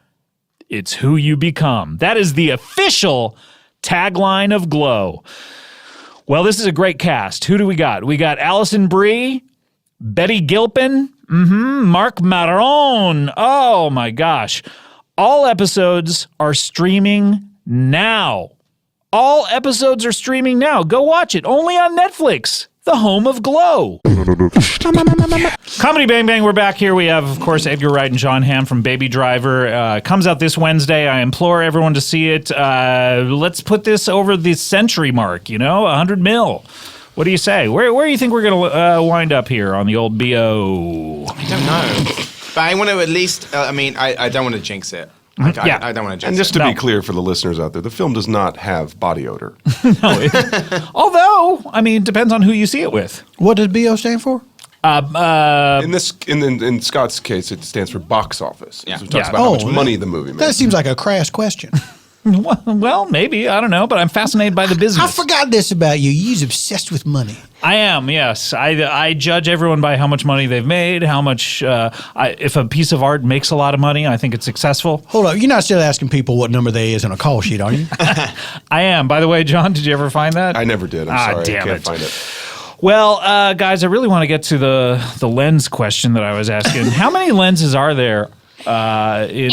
it's who you become. That is the official tagline of Glow. Well, this is a great cast. Who do we got? We got Allison Brie Betty Gilpin, Mark Maron. Oh my gosh. All episodes are streaming now. All episodes are streaming now. Go watch it. Only on Netflix, the home of Glow. Comedy Bang Bang, we're back here. We have, of course, Edgar Wright and Jon Hamm from Baby Driver. Comes out this Wednesday. I implore everyone to see it. Let's put this over the century mark, 100 mil. What do you say? Where do you think we're going to wind up here on the old BO? I don't know. But I want to at least, I don't want to jinx it. I don't want to jinx it. And just to be clear for the listeners out there, the film does not have body odor. Although, it depends on who you see it with. What does BO stand for? In Scott's case, it stands for box office. Yeah. So it talks about how much money the movie made. That seems like a crass question. Well, maybe. I don't know, but I'm fascinated by the business. I forgot this about you. You're obsessed with money. I am, yes. I judge everyone by how much money they've made, how much, if a piece of art makes a lot of money, I think it's successful. Hold up. You're not still asking people what number they is on a call sheet, are you? I am. By the way, John, did you ever find that? I never did. I'm sorry. Damn I can't it. find it. Well, guys, I really want to get to the lens question that I was asking. How many lenses are there in...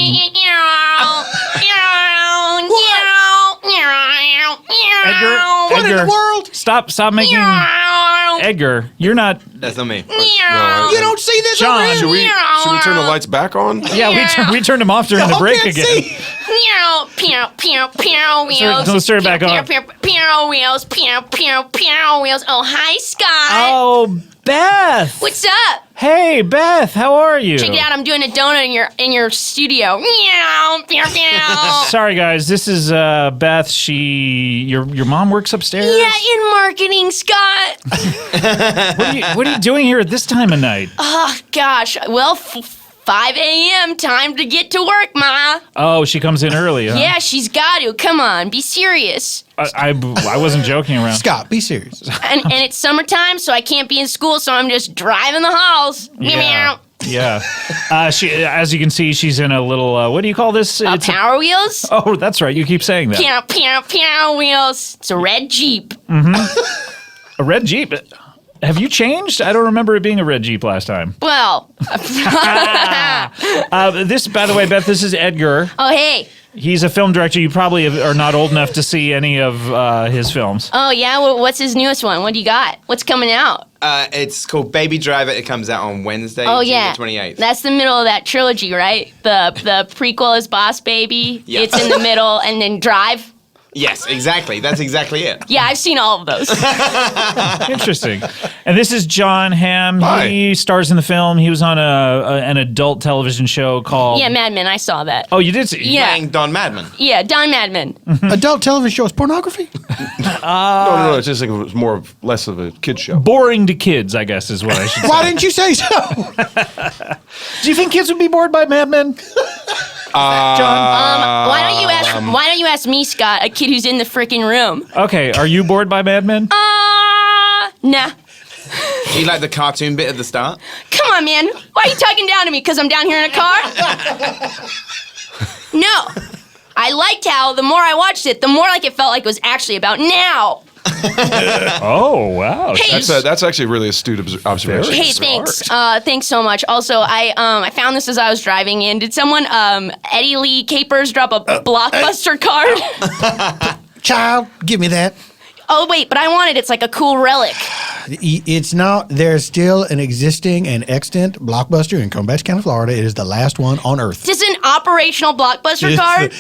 Edgar, What in the world? Stop making... Edgar, you're not... That's not me. You don't see this John, over here? Should we turn the lights back on? Yeah, we turned them off during the break can't again. see. Let's turn it back on. Wheels. Oh, hi, Scott. Oh, Beth. What's up? Hey, Beth, how are you? Check it out. I'm doing a donut in your studio. Sorry, guys. This is Beth. Your mom works upstairs. Yeah, in marketing, Scott. What are you doing here at this time of night? Oh, gosh. Well, 5 a.m. Time to get to work, Ma. Oh, she comes in early, huh? Yeah, she's got to. Come on, be serious. I wasn't joking around. Scott, be serious. And it's summertime, so I can't be in school, so I'm just driving the halls. Yeah. She, as you can see, she's in a little, what do you call this? It's Power Wheels? Oh, that's right. You keep saying that. Power Wheels. It's a red Jeep. A red Jeep. Have you changed? I don't remember it being a red Jeep last time. Well. This, by the way, Beth, this is Edgar. Oh, hey. He's a film director. You probably are not old enough to see any of his films. Oh, yeah? What's his newest one? What do you got? What's coming out? It's called Baby Driver. It comes out on Wednesday, Oh, June yeah. the 28th. That's the middle of that trilogy, right? The prequel is Boss Baby. Yeah. It's in the middle, and then Drive. Yes, exactly. That's exactly it. Yeah, I've seen all of those. Interesting. And this is Jon Hamm. Hi. He stars in the film. He was on an adult television show called... Yeah, Mad Men. I saw that. Oh, you did see? Yeah. Playing Don Madman. Yeah, Don Madman. Adult television shows pornography? No. It's just like it was less of a kid show. Boring to kids, I guess, is what I should say. Why didn't you say so? Do you think kids would be bored by Mad Men? John? Why don't you ask me, Scott, a kid who's in the freaking room? Okay, are you bored by Mad Men? Nah. Do you like the cartoon bit at the start? Come on, man. Why are you talking down to me? Because I'm down here in a car? No. I liked how the more I watched it, the more like it felt like it was actually about now. Oh, wow. Hey, That's actually a really astute observation. Hey, thanks. Thanks so much. Also, I found this as I was driving in. Did someone, Eddie Lee Capers, drop a Blockbuster card? Child, give me that. Oh, wait, but I want it. It's like a cool relic. It's not. There's still an existing and extant Blockbuster in Combahee County, Florida. It is the last one on Earth. Is this an operational Blockbuster card?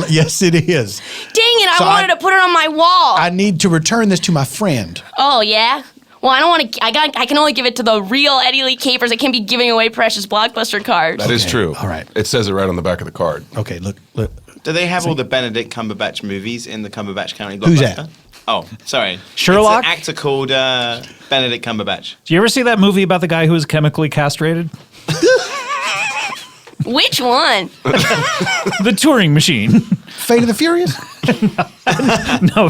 Yes, it is. Dang it, So I wanted to put it on my wall. I need to return this to my friend. Oh, yeah? Well, I don't want to. I can only give it to the real Eddie Lee Capers. I can't be giving away precious Blockbuster cards. That is true. All right. It says it right on the back of the card. Okay, look. Do they have all the Benedict Cumberbatch movies in the Cumberbatch County Blockbuster? Who's that? Oh, sorry. Sherlock? It's an actor called Benedict Cumberbatch. Do you ever see that movie about the guy who was chemically castrated? Which one? The Turing Machine. Fate of the Furious? No.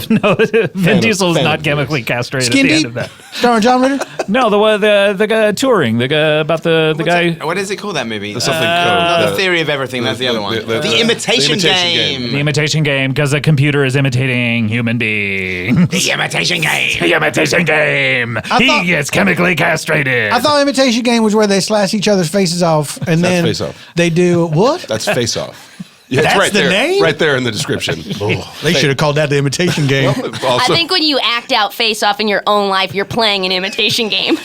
Vin Diesel is Phantom not chemically castrated Skin at the Deep? end of that. Starring John Ritter? No, the guy touring. The guy about the guy. What is it called, that movie? The something. Not The Theory of Everything. That's the other one. The Imitation Game. The imitation game, because a computer is imitating human beings. The Imitation Game. The imitation game. He gets chemically castrated. I thought Imitation Game was where they slash each other's faces off, and then Face Off. they do what? That's Face Off. Yeah, That's it's right the there, name? right there in the description. They should have called that the Imitation Game. I think when you act out Face Off in your own life, you're playing an imitation game.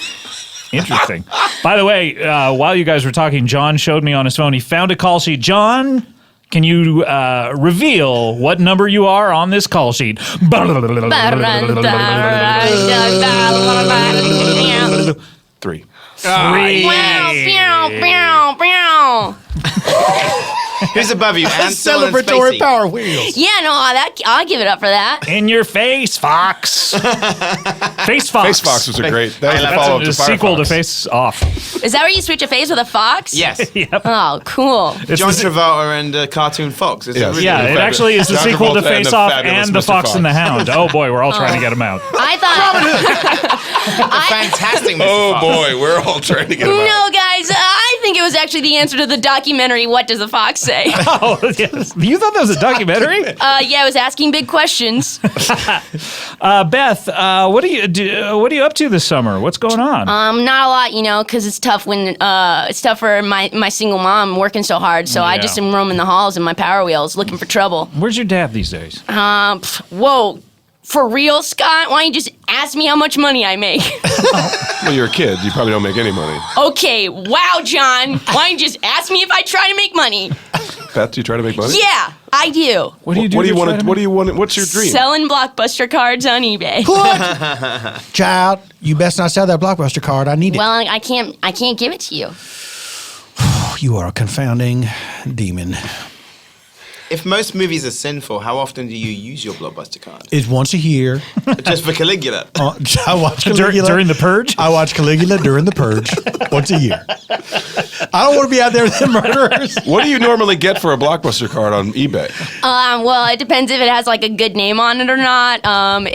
Interesting. By the way, while you guys were talking, John showed me on his phone. He found a call sheet. John, can you reveal what number you are on this call sheet? 3. Who's above you? Ansel and Celebratory Spacey. Power Wheels. Yeah, no, I'll give it up for that. In your face, Fox. Face Fox. Face Fox was a great. That was a That's follow-up a to sequel to Firefox. Face Off. Is that where you switch a face with a fox? Yes. Yep. Oh, cool. It's John the- Travolta and Cartoon Fox. Is Yes. it Yeah, The it fabu- actually is the John sequel to Travolta and Face the Off fabulous and The Mr. Fox and the Fox. Hound. Oh boy, we're all trying to get him out. I thought. fantastic, Mr. Oh Fox. boy, we're all trying to get him out. No, guys, I think it was actually the answer to the documentary. What does the fox say? Oh, yes. You thought that was a documentary? Yeah, I was asking big questions. Beth, what are you up to this summer? What's going on? Not a lot, because it's tough when it's tough for my single mom working so hard. So I Yeah. just am roaming the halls in my Power Wheels looking for trouble. Where's your dad these days? Whoa. For real, Scott? Why don't you just ask me how much money I make? Well, you're a kid. You probably don't make any money. Okay, wow, John. Why don't you just ask me if I try to make money? Beth, do you try to make money? Yeah, I do. What do you do? What do you to try want? to What do you want? What's your dream? Selling Blockbuster cards on eBay. What? Child, you best not sell that Blockbuster card. I need it. Well, I can't give it to you. You are a confounding demon. If most movies are sinful, how often do you use your Blockbuster card? It's once a year. Just for Caligula. I watch Caligula. During the purge? I watch Caligula during the purge once a year. I don't want to be out there with the murderers. What do you normally get for a Blockbuster card on eBay? Well, it depends if it has like a good name on it or not.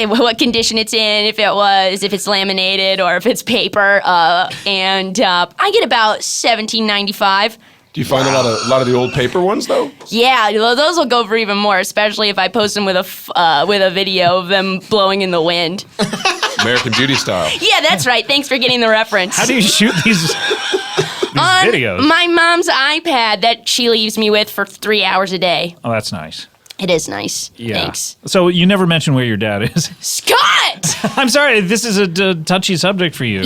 What condition it's in, if it's laminated or if it's paper. And I get about $17.95. Do you find a lot of the old paper ones though? Yeah, those will go for even more, especially if I post them with a video of them blowing in the wind. American Beauty style. Yeah, that's right. Thanks for getting the reference. How do you shoot these On videos? my mom's iPad that she leaves me with for 3 hours a day. Oh, that's nice. It is nice. Yeah. Thanks. So you never mentioned where your dad is. Scott! I'm sorry, this is a touchy subject for you.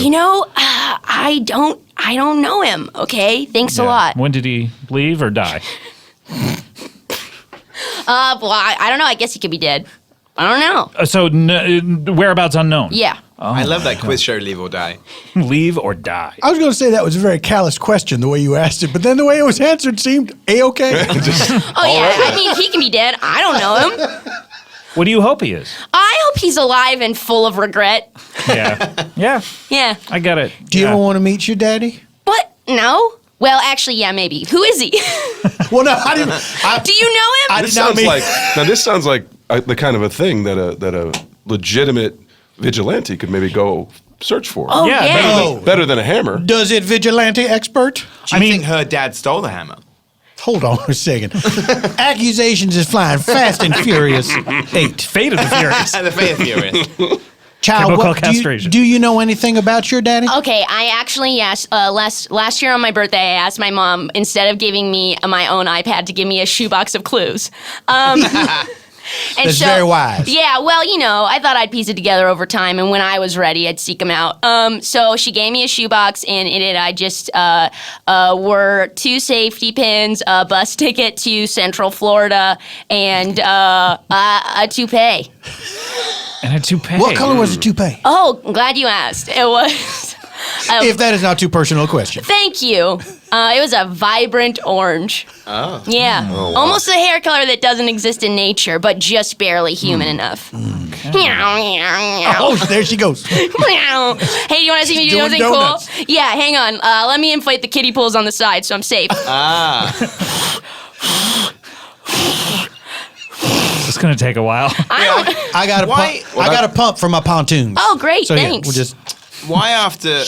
I don't know him, okay? Thanks a Yeah. lot. When did he leave or die? Well, I don't know. I guess he could be dead. I don't know. So whereabouts unknown. Yeah. I love that quiz show, Leave or Die. Leave or die. I was going to say that was a very callous question, the way you asked it, but then the way it was answered seemed A-okay. Oh, yeah. I mean, he can be dead. I don't know him. What do you hope he is? I hope he's alive and full of regret. Yeah. Yeah, Yeah. I get it. Do you Yeah. ever want to meet your daddy? What? No? Well, actually, yeah, maybe. Who is he? Well, no, I didn't. Do you know him? I This did not sounds mean. like this sounds like the kind of a thing that a legitimate vigilante could maybe go search for. Oh, Yeah, yeah. Oh. Better than a hammer. Does it vigilante expert? Do you think her dad stole the hammer? Hold on a second. Accusations is flying fast and furious. 8. Fate of the Furious. The Fate of Furious. Child, Chemical what, castration. do you know anything about your daddy? Okay, I actually asked last year on my birthday. I asked my mom instead of giving me my own iPad to give me a shoebox of clues. And That's very wise. Yeah, well, I thought I'd piece it together over time, and when I was ready, I'd seek them out. So she gave me a shoebox, and in it, I just were 2 safety pins, a bus ticket to Central Florida, and a toupee. And a toupee. What color was the toupee? Oh, I'm glad you asked. It was. If that is not too personal a question. Thank you. It was a vibrant orange. Oh. Yeah. Almost a hair color that doesn't exist in nature, but just barely human enough. Oh, there she goes. Hey, do you want to see me do Doing something donuts. cool? Yeah, hang on. Let me inflate the kiddie pools on the side so I'm safe. It's going to take a while. I got a Why- pump. I got a pump for my pontoons. Oh, great. So Thanks. yeah, we'll just. Why after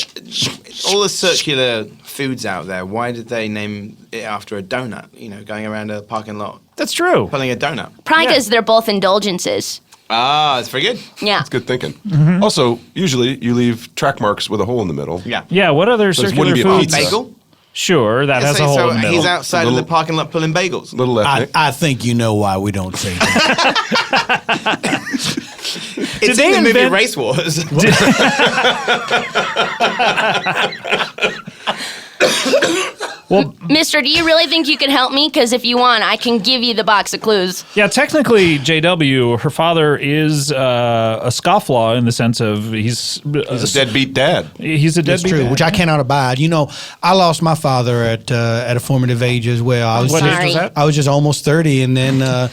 all the circular foods out there, why did they name it after a donut? You know, going around a parking lot, That's true. pulling a donut. Probably because they're both indulgences. Ah, that's very good. Yeah. It's good thinking. Also, usually you leave track marks with a hole in the middle. Yeah. Yeah, what other So this circular wouldn't be a foods? pizza. Bagel? Sure, that has a hole So in the middle. he's outside of the Little- parking lot pulling bagels. Little ethnic. I think you know why we don't say that. It's they in the movie invent- Race Wars. Well, Mister, do you really think you can help me? Because if you want, I can give you the box of clues. yeah, technically, JW, her father is a scofflaw in the sense of he's He's a deadbeat dad. He's a That's deadbeat. true, dad. which I cannot abide. You know, I lost my father at a formative age as well. I was What just, age was that? I was just almost 30, and then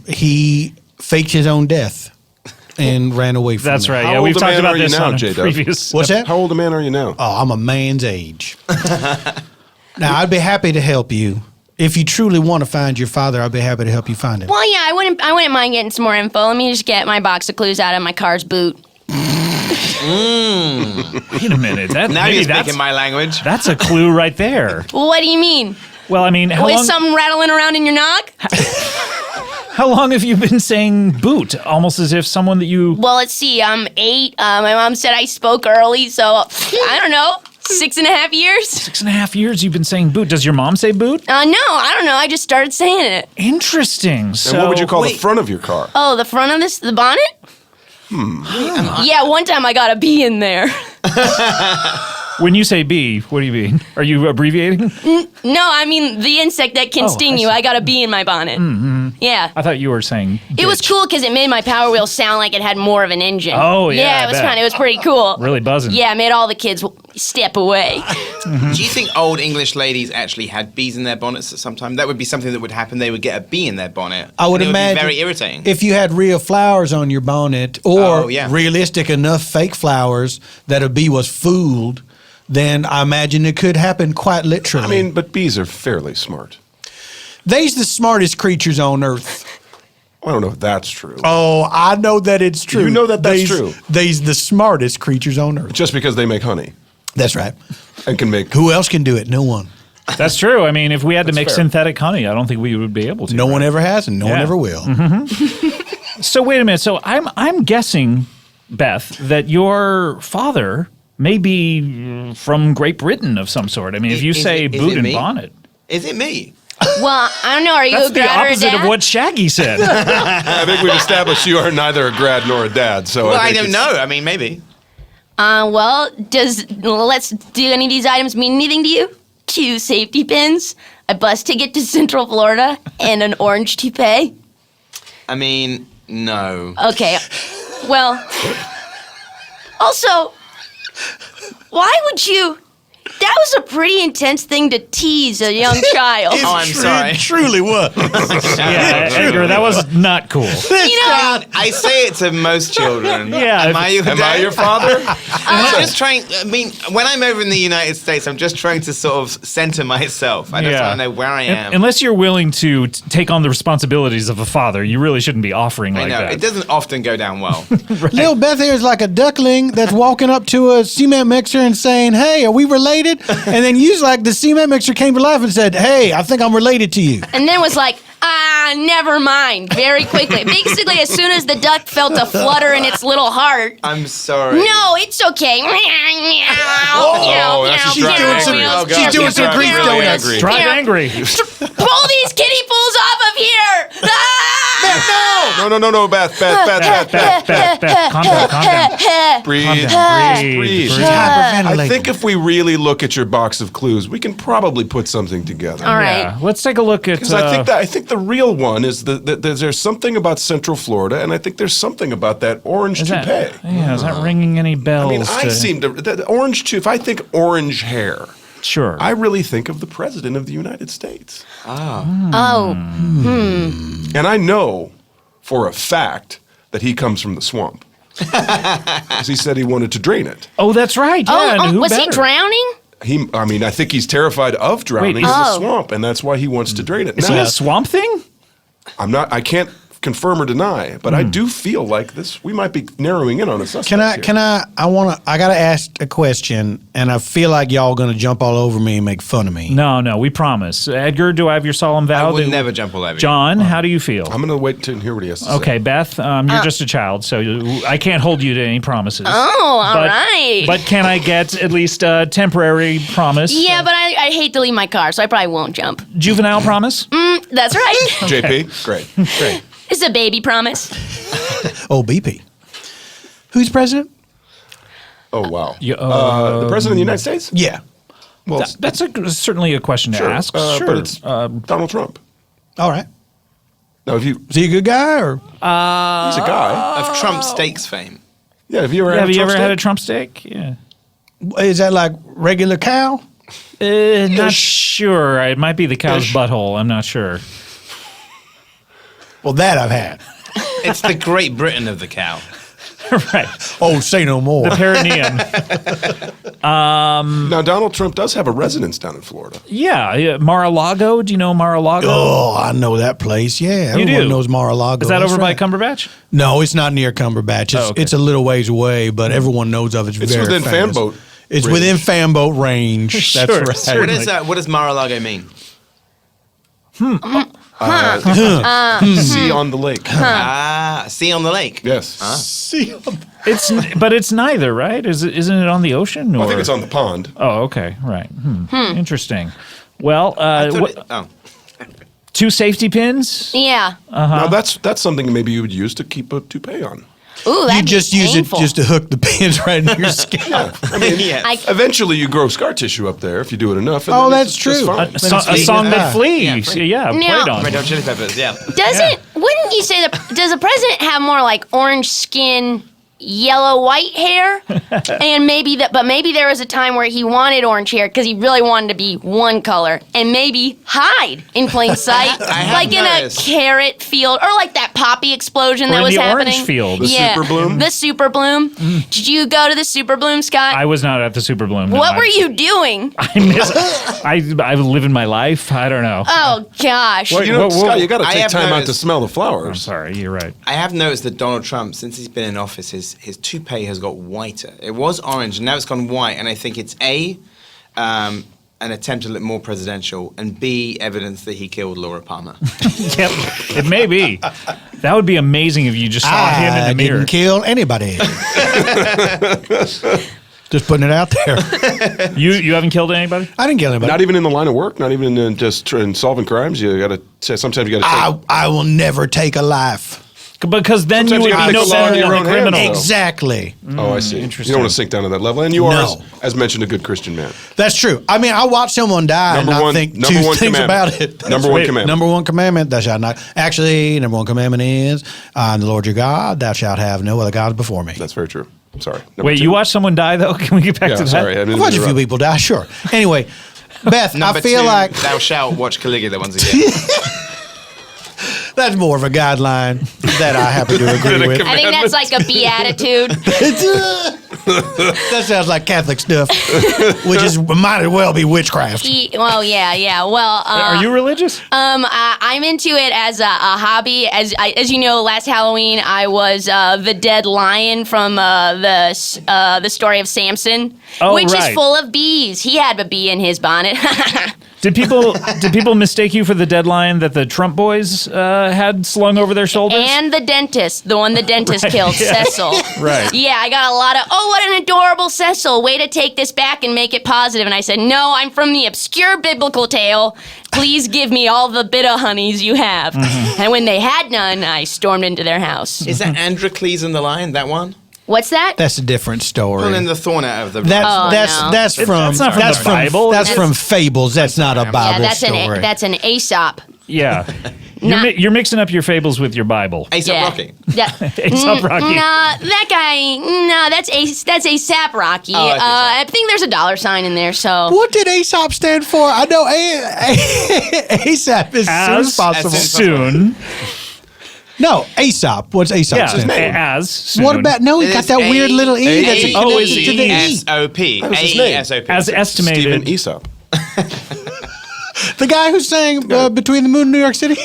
he faked his own death and ran away from That's me. right. How Yeah, old we've a talked man about are you this now, on a J-Dub? previous. What's that? How old a man are you now? Oh, I'm a man's age. Now, I'd be happy to help you. If you truly want to find your father, I'd be happy to help you find him. Well, yeah, I wouldn't mind getting some more info. Let me just get my box of clues out of my car's boot. Wait a minute. That, Now maybe you're that's, speaking my language. that's a clue right there. Well, what do you mean? Well, I mean, Is something rattling around in your nog? how long have you been saying boot? Almost as if someone that you. Well, let's see. I'm 8. My mom said I spoke early, so I don't know. 6.5 years? 6.5 years you've been saying boot. Does your mom say boot? No, I don't know. I just started saying it. Interesting. So, And what would you call the wait. front of your car? Oh, the front of the bonnet? Yeah, one time I got a bee in there. when you say bee, what do you mean? Are you abbreviating? No, I mean the insect that can Oh, sting I you. see. I got a bee in my bonnet. Yeah. I thought you were saying. It was bitch. cool because it made my Power Wheel sound like it had more of an engine. Oh, yeah, Yeah, I it was bet. fun. It was pretty cool. Really buzzing. Yeah, it made all the kids step away. Do you think old English ladies actually had bees in their bonnets at some time? That would be something that would happen. They would get a bee in their bonnet. I would and it imagine be very irritating. if you had real flowers on your bonnet, or Oh, yeah. realistic enough fake flowers that a bee was fooled, then I imagine it could happen quite literally. I mean, but bees are fairly smart. they's the smartest creatures on earth. I don't know if that's true. Oh, I know that it's true. You know that that's true. They's the smartest creatures on earth. Just because they make honey That's right. and can make. Who else can do it? No one. That's true. I mean, if we had to make fair. synthetic honey, I don't think we would be able to. No one right? ever has, and no one Yeah. ever will. So wait a minute. So I'm guessing, Beth, that your father may be from Great Britain of some sort. I mean, if you Is say it- is boot it and me? bonnet, Is it me? Well, I don't know. Are you that's a the grad or a opposite dad? of what Shaggy said. I think we've established you are neither a grad nor a dad. So Well, I think don't it's- know. I mean, maybe. Well, do any of these items mean anything to you? 2 safety pins, a bus ticket to Central Florida, and an orange toupee? I mean, no. Okay. Well, also, why would you? That was a pretty intense thing to tease a young child. Oh, I'm sorry. It truly was. Yeah, Edgar, that was not cool. You know, I say it to most children. Yeah, Am I your Am I dad? your father? I'm just trying. I mean, when I'm over in the United States, I'm just trying to sort of center myself. I just want to know where I am. Unless you're willing to take on the responsibilities of a father, you really shouldn't be offering I like know that. it doesn't often go down well. Little Beth here is like a duckling that's walking up to a cement mixer and saying, "Hey, are we related?" And then you like the cement mixer came to life and said, "Hey, I think I'm related to you." and then was like, never mind, very quickly. Basically, as soon as the duck felt a flutter in its little heart, I'm sorry. no, it's okay. Oh, that's She's doing some- she's doing some grief really donuts. angry. Drive angry. Pull these kiddie pools off of here! No, Beth. Beth, calm down. Breathe. Breathe. Breathe. Hyperventilating. I think if we really look at your box of clues, we can probably put something together. All right. Yeah, let's take a look at. Because I think the real one is that there's something about Central Florida, and I think there's something about that orange is that, toupee. yeah, is that ringing any bells? I mean, I seem to that orange too. If I think orange hair, Sure. I really think of the president of the United States, Oh, and I know for a fact that he comes from the swamp. Because he said he wanted to drain it. Oh, that's right. Yeah, and who was he better? drowning? I think he's terrified of drowning in is the he- swamp, and that's why he wants to drain it. Is Now, he a swamp thing? I can't confirm or deny, but I do feel like we might be narrowing in on a suspect. I gotta ask a question, and I feel like y'all gonna jump all over me and make fun of me. No, we promise. Edgar, do I have your solemn vow? I would never jump all over you. John, how do you feel? I'm going to wait to hear what he has to say. Okay, Beth, you're just a child, so I can't hold you to any promises. Oh, all right. But can I get at least a temporary promise? Yeah, but I hate to leave my car, so I probably won't jump. Juvenile promise? That's right. JP, great. It's a baby promise. Oh, BP. Who's president? Oh, wow. Yeah, the president of the United States? Yeah. Well, That's certainly a question to ask. Sure. But it's Donald Trump. All right. Now, Is he a good guy or? he's a guy. Of Trump steaks fame. Yeah, have you ever had a Trump steak? Yeah. Is that like regular cow? Not sure. It might be the cow's butthole. I'm not sure. Well, that I've had. It's the Great Britain of the cow. Right. Oh, say no more. The perineum. Now, Donald Trump does have a residence down in Florida. Yeah. Mar-a-Lago. Do you know Mar-a-Lago? Oh, I know that place. Yeah, You everyone do? knows Mar-a-Lago. Is that That's over right. by Cumberbatch? No, it's not near Cumberbatch. It's, okay. it's a little ways away, but everyone knows of it. It's very within famous. fanboat It's range. within fanboat range. Sure, That's right. certainly. What does Mar-a-Lago mean? Sea on the lake. Sea on the lake. Yes. See, But it's neither, right? Isn't it on the ocean? I think it's on the pond. Oh, okay, right. Interesting. Well, Oh. 2 safety pins. Yeah. Now, that's something maybe you would use to keep a toupee on. Ooh, you that'd just be use painful. it just to hook the pins right in your scalp. I mean, Yeah. eventually you grow scar tissue up there if you do it enough. and Oh, then that's it's just true. fine. A song that flees. Yeah, played Now- on. Red Hot Chili Peppers, yeah. Wouldn't you say does the president have more like orange skin, yellow white hair? And maybe there was a time where he wanted orange hair because he really wanted to be one color and maybe hide in plain sight, have like in noticed. a carrot field or like that poppy explosion Or that in was the happening. orange field. The super bloom? The super bloom. Did you go to the super bloom, Scott? I was not at the Super Bloom. no. what were you doing? I live in my life. I don't know. Oh gosh. What- You know, Whoa, whoa. Scott, you got to I take have time out to noticed- smell the I'm flowers. sorry. You're right. I have noticed that Donald Trump, since he's been in office, his toupee has got whiter. It was orange, and now it's gone white. And I think it's an attempt to look more presidential, and B, evidence that he killed Laura Palmer. Yep. It may be. That would be amazing if you just saw him in I the mirror. didn't kill anybody. Just putting it out there. You haven't killed anybody? I didn't kill anybody. Not even in the line of work, not even in just in solving crimes. You got to sometimes you got to take. I will never take a life. Because then Sometimes you you would gotta be no take the law better in than your the own hands, criminal. though. Exactly. Oh, I see. You interesting. don't want to sink down to that level, and you are, No. as mentioned, a good Christian man. That's true. I mean, I watch someone die and not think number two one things commandment. about it. Number one Wait, commandment. Number one commandment, thou shalt not. Actually, number one commandment is, I am the Lord your God, thou shalt have no other gods before me. That's very true. Sorry. Number Wait, two. you watched someone die though? Can we get back Yeah, to that? sorry. I didn't I've watched a few interrupt. people die, sure. Anyway, Beth, Number I feel two, like thou shalt watch Caligula once again. that's more of a guideline that I happen to agree with. I think that's like a beatitude. That sounds like Catholic stuff, which might as well be witchcraft. Well, yeah. Well, Are you religious? I'm into it as a hobby. As you know, last Halloween I was the dead lion from the story of Samson, Oh, which right. is full of bees. He had a bee in his bonnet. Did people mistake you for the deadline that the Trump boys had slung over their shoulders? And the dentist, the one the dentist killed, yeah. Cecil. Right. Yeah, I got a lot of, oh, what an adorable Cecil. Way to take this back and make it positive. And I said, no, I'm from the obscure biblical tale. Please give me all the bitter honeys you have. And when they had none, I stormed into their house. Is that Androcles and the Lion, that one? What's that? That's a different story. Pulling the thorn out of the That's Oh, no. that's from That's not from the Bible. That's from fables. That's not a Bible Yeah, story. that's an Aesop. Yeah. Nah. You're mixing up your fables with your Bible. Aesop Yeah. Rocky. Aesop Rocky. Nah, that guy. Nah, that's Aesop Rocky. Oh, okay, sorry. I think there's a $sign in there. So What did Aesop stand for? I know Aesop is soon As as possible. soon. No, Aesop. What's Aesop Yeah, stand for? as soon. What about no? He got that weird little E. That's a Oh, is connection to the E. A-E-S-O-P. That was his name. A-E-S-O-P. As Stephen estimated. Aesop. The guy who sang Between the Moon and New York City.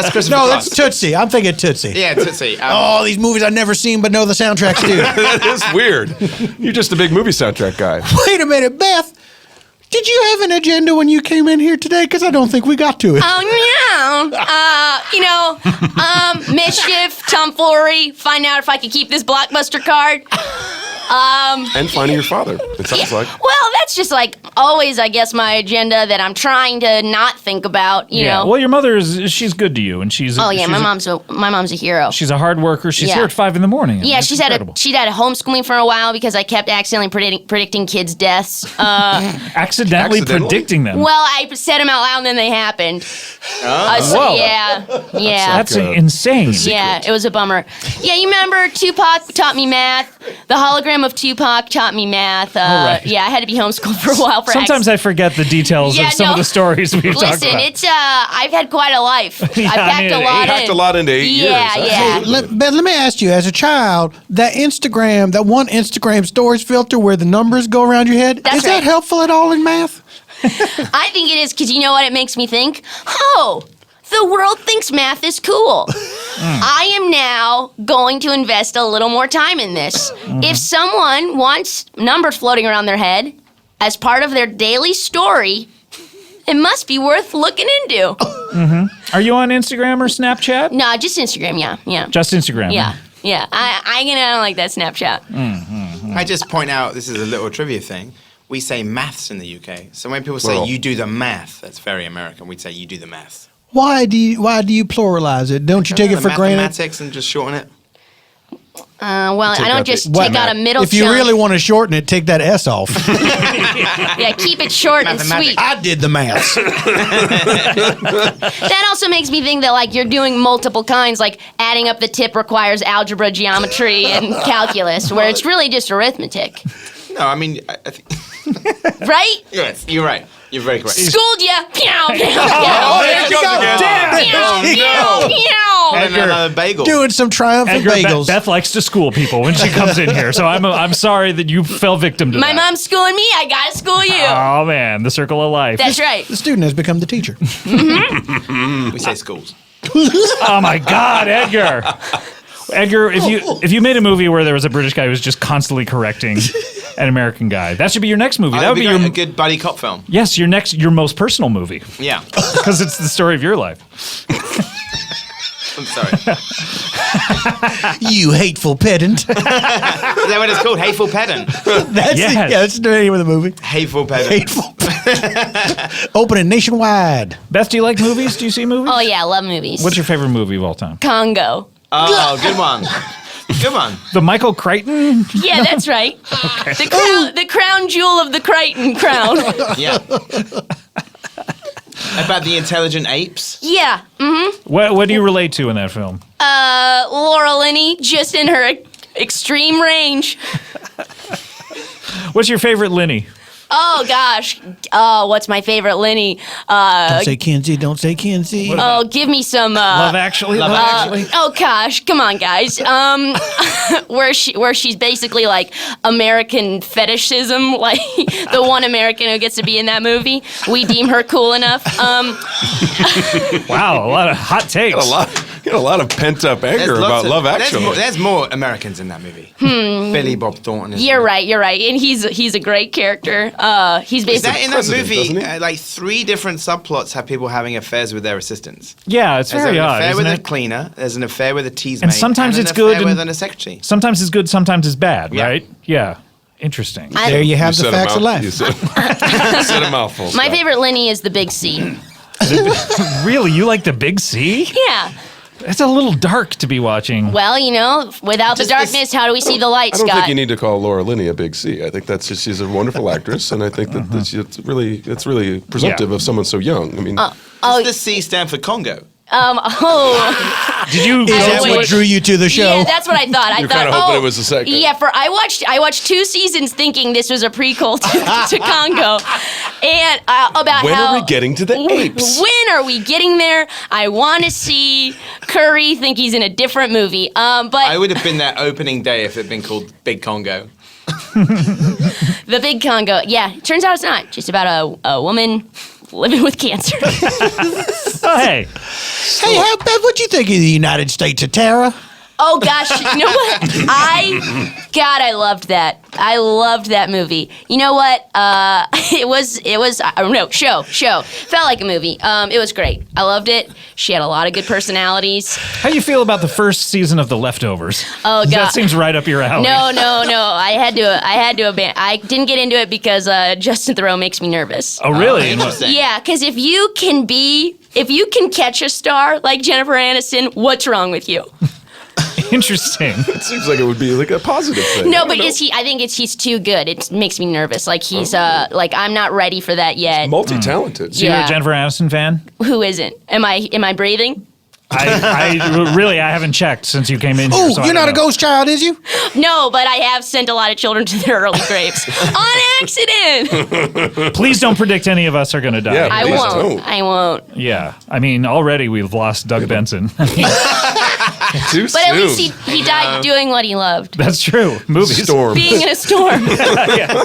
That's Christopher No, Cross. that's Tootsie. I'm thinking Tootsie. Yeah, Tootsie. Oh, these movies I've never seen but know the soundtracks too. That is weird. You're just a big movie soundtrack guy. Wait a minute, Beth. Did you have an agenda when you came in here today? Because I don't think we got to it. Oh no! Mischief, tomfoolery. Find out if I can keep this Blockbuster card. And finding your father, it sounds like. Well, that's just like always, I guess, my agenda that I'm trying to not think about. You know. Well, your mother she's good to you, and she's. Oh yeah, she's my mom's a hero. She's a hard worker. She's Yeah. here at 5 a.m. Yeah, That's she'd incredible. had a homeschooling for a while because I kept accidentally predicting kids' deaths. Accidentally predicting them. Well, I said them out loud and then they happened. Whoa. Yeah. That's insane. Yeah, it was a bummer. Yeah, you remember Tupac taught me math? The hologram of Tupac taught me math. right. Yeah, I had to be homeschooled for a while. Sometimes I forget the details Yeah, of some no. of the stories we've talked Listen, about. it's I've had quite a life. I've packed a lot in. Packed a lot into 8 years. Yeah. Beth, let me ask you, as a child, that one Instagram stories filter where the numbers go around your head, That's is that right. helpful at all in math? I think it is because you know what it makes me think? Oh, the world thinks math is cool. I am now going to invest a little more time in this. If someone wants numbers floating around their head as part of their daily story, it must be worth looking into. Are you on Instagram or Snapchat? No, just Instagram, yeah. Just Instagram. Yeah. I don't like that Snapchat. I just point out, this is a little trivia thing. We say maths in the UK. So when people say Plural. you do the math, that's very American. We'd say you do the math. Why do you pluralize it? Don't you take it for granted? Mathematics and just shorten it. Well, I don't out just the- take out a middle If you chunk. really want to shorten it, take that S off. Yeah, keep it short and Mathematics. sweet. I did the maths. That also makes me think that like you're doing multiple kinds, like adding up the tip requires algebra, geometry, and calculus, where it's really just arithmetic, No, I mean, I think. right? Yes, you're right. You're very correct. Schooled ya. Pew, pew, pew. there you go. Damn it. Pew, pew. And another bagel. Doing some triumphant Edgar, bagels. Beth likes to school people when she comes in here, so I'm sorry that you fell victim to My that. mom's schooling me. I gotta school you. Oh man, the circle of life. That's right. The student has become the teacher. We say schools. Oh my God, Edgar. Edgar, if you made a movie where there was a British guy who was just constantly correcting an American guy, that should be your next movie. That would be a your good buddy cop film. yes, your most personal movie Yeah. because it's the story of your life. I'm sorry. You hateful pedant. Is that what it's called? Hateful Pedant. Yes. That's the name of the movie. Hateful Pedant. Hateful. Opening nationwide. Beth, do you like movies? Do you see movies? Oh yeah, I love movies. What's your favorite movie of all time? Congo? Oh, good one. Good one. The Michael Crichton? Yeah, that's right. The crown jewel of the Crichton crown. Yeah. About the intelligent apes. Yeah. What do you relate to in that film? Laura Linney, just in her extreme range. What's your favorite Linny? Oh gosh. Oh, what's my favorite Linny? Don't say Kinsey. Don't say Kinsey. Oh, give me some. Love Actually? Love Actually. Oh gosh, come on, guys. Where she's basically like American fetishism, like the one American who gets to be in that movie. We deem her cool enough. Wow, a lot of hot takes. Got a lot of pent up anger about Love Actually. There's more Americans in that movie. Billy Bob Thornton. Is You're right, and he's a great character. He's Is basically that in that President, movie? doesn't he? Like 3 different subplots have people having affairs with their assistants. Yeah, it's There's very an odd, affair isn't with it? a cleaner. There's an affair with a teasmate. And sometimes and it's an good affair and- with an secretary. Sometimes it's good, sometimes it's bad, Yeah. right? Yeah. Interesting. There you have the said facts of life. You said a mouthful. my Scott. favorite Linny is the Big C. Really? You like the Big C? Yeah. It's a little dark to be watching. Well, without the Just darkness, how do we see the light, I don't Scott? think you need to call Laura Linney a big C. I think that's just she's a wonderful actress, and I think that it's really presumptive of someone so young. I mean, Does the C stand for Congo? Did you Is that wait. what drew you to the show? Yeah, that's what I thought. I You're thought, kinda hoping it was the second. Yeah, I watched 2 seasons thinking this was a prequel to Congo, and about when how are we getting to the apes? When are we getting there? I want to see Curry think he's in a different movie. But I would have been there opening day if it had been called Big Congo. the Big Congo, yeah. Turns out it's not. Just about a woman living with cancer. Oh, hey. Hey, Beth, what'd you think of the United States of Terror? Oh gosh, you know what? I loved that. I loved that movie. You know what? It was. I don't know. Show. Felt like a movie. It was great. I loved it. She had a lot of good personalities. How you feel about the first season of The Leftovers? Oh God, that seems right up your alley. No. I had to abandon. I didn't get into it because Justin Theroux makes me nervous. Oh, really? Interesting. Yeah, because if you can catch a star like Jennifer Aniston, what's wrong with you? Interesting. It seems like it would be like a positive thing. No, but I think he's too good. It makes me nervous. Like he's like I'm not ready for that yet. Multi-talented. So you're Yeah. a Jennifer Aniston fan? Who isn't? Am I breathing? I haven't checked since you came in here. Oh, so I you're don't not a know. ghost child, is you? No, but I have sent a lot of children to their early graves on accident. Please don't predict any of us are going to die. Yeah, I Please won't. don't. I won't. Yeah. I mean, already we've lost Doug Benson. Too But at soon. least he died doing what he loved. That's true. Movies. Storm. Being in a storm. Yeah.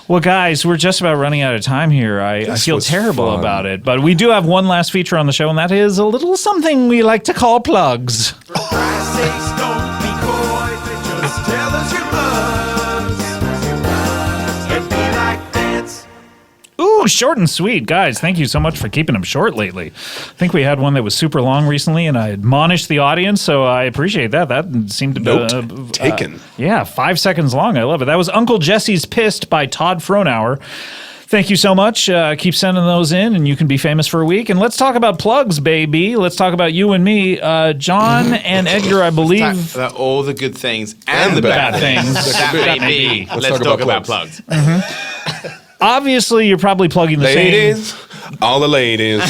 Well, guys, we're just about running out of time here. I This feel was terrible fun. about it. But we do have one last feature on the show, and that is a little something we like to call plugs. For Christ's sakes, don't be coy, just tell us your bugs. And be like dance. Ooh, short and sweet. Guys, thank you so much for keeping them short lately. I think we had one that was super long recently, and I admonished the audience, so I appreciate that. That seemed to be... Note taken. Yeah, 5 seconds long. I love it. That was Uncle Jesse's Pissed by Todd Frohnauer. Thank you so much. Keep sending those in, and you can be famous for a week. And let's talk about plugs, baby. Let's talk about you and me. John and Edgar, I believe... About all the good things and the bad bad things. That may be. Let's Let's talk talk about about plugs. Obviously, you're probably plugging the same... Ladies, all the ladies,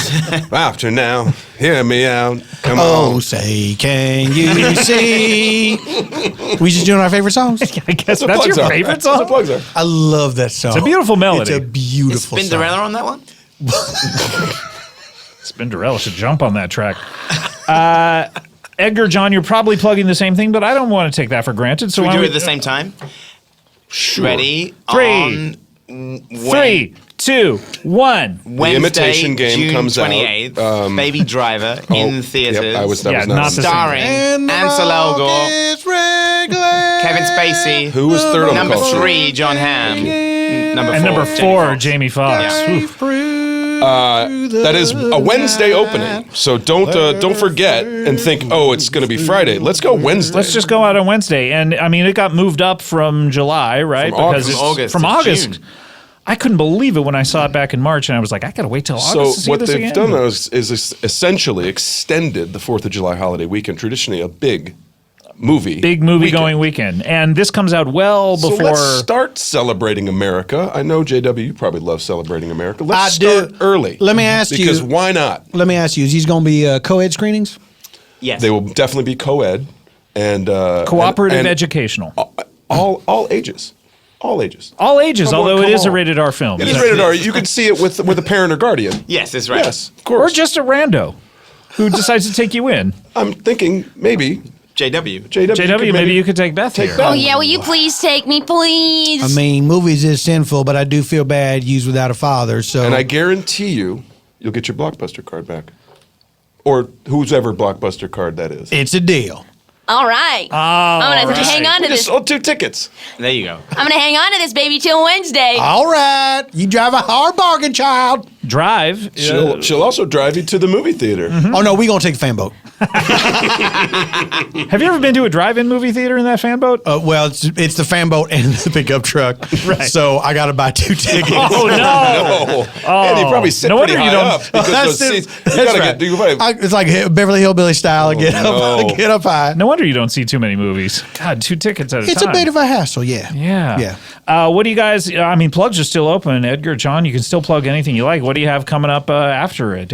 after now, hear me out. Come Oh, on. say, can you see? We just doing our favorite songs? I guess what that's your plugs are. favorite That's what song? plugs are. I love that song. It's a beautiful melody. It's a beautiful song. Spinderella on that one? Spinderella should jump on that track. Edgar, John, you're probably plugging the same thing, but I don't want to take that for granted. So We why do don't it at the same time? Ready? Three. On 3, 2, 1. Wednesday, Imitation Game June comes out. 28th. Baby Driver in theaters. Yep, that was Yeah, not not the same. starring Ansel Elgort, Kevin Spacey. Who was third on the Number call sheet? 3, John Hamm. Number 4, And number 4, Jamie Foxx. Jamie Foxx. Yeah. Oof. That is a Wednesday opening, so don't forget and think, oh, it's going to be Friday. Let's go Wednesday. Let's just go out on Wednesday. And I mean, it got moved up from July, right? From August. it's- From August From to August. June. I couldn't believe it when I saw it back in March, and I was like, I got to wait till August So to see what this they've again. done now is essentially extended the 4th of July holiday weekend, traditionally a big movie. Big movie going weekend. And this comes out well So before... let's start celebrating America. I know, JW, you probably love celebrating America. Let's I do. start early. Let me ask you- Because why not? Let me ask you, is these going to be co-ed screenings? Yes. They will definitely be co-ed and Cooperative and educational. all ages. All ages. All ages, Come on, although it come is a on. rated R film. It is rated R. You can see it with a parent or guardian. Yes, that's right. Yes, of Or course. just a rando who decides to take you in. I'm thinking maybe JW. JW, maybe you could take Beth Take here. Beth. Oh yeah, will you please take me, please? I mean, movies is sinful, but I do feel bad used without a father. So And I guarantee you'll get your Blockbuster card back. Or whose ever Blockbuster card that is. it's a deal. All right. I'm gonna hang on to We just this. sold 2 tickets. There you go. I'm gonna hang on to this baby till Wednesday. All right. You drive a hard bargain, child. Drive. She'll also drive you to the movie theater. Oh, no, we going to take the fan boat. Have you ever been to a drive-in movie theater in that fan boat? Well, it's the fan boat and the pickup truck. Right. So I got to buy 2 tickets. Oh, no. And you probably sit No pretty wonder you high don't- up because That's those it. seats. You That's gotta right. get. You probably, It's like Beverly Hillbilly style. Get no. up high. No wonder you don't see too many movies. God, 2 tickets at a It's time. a bit of a hassle, yeah. Yeah. Yeah. What do you guys, I mean, plugs are still open. Edgar, John, you can still plug anything you like. What do you have coming up after it?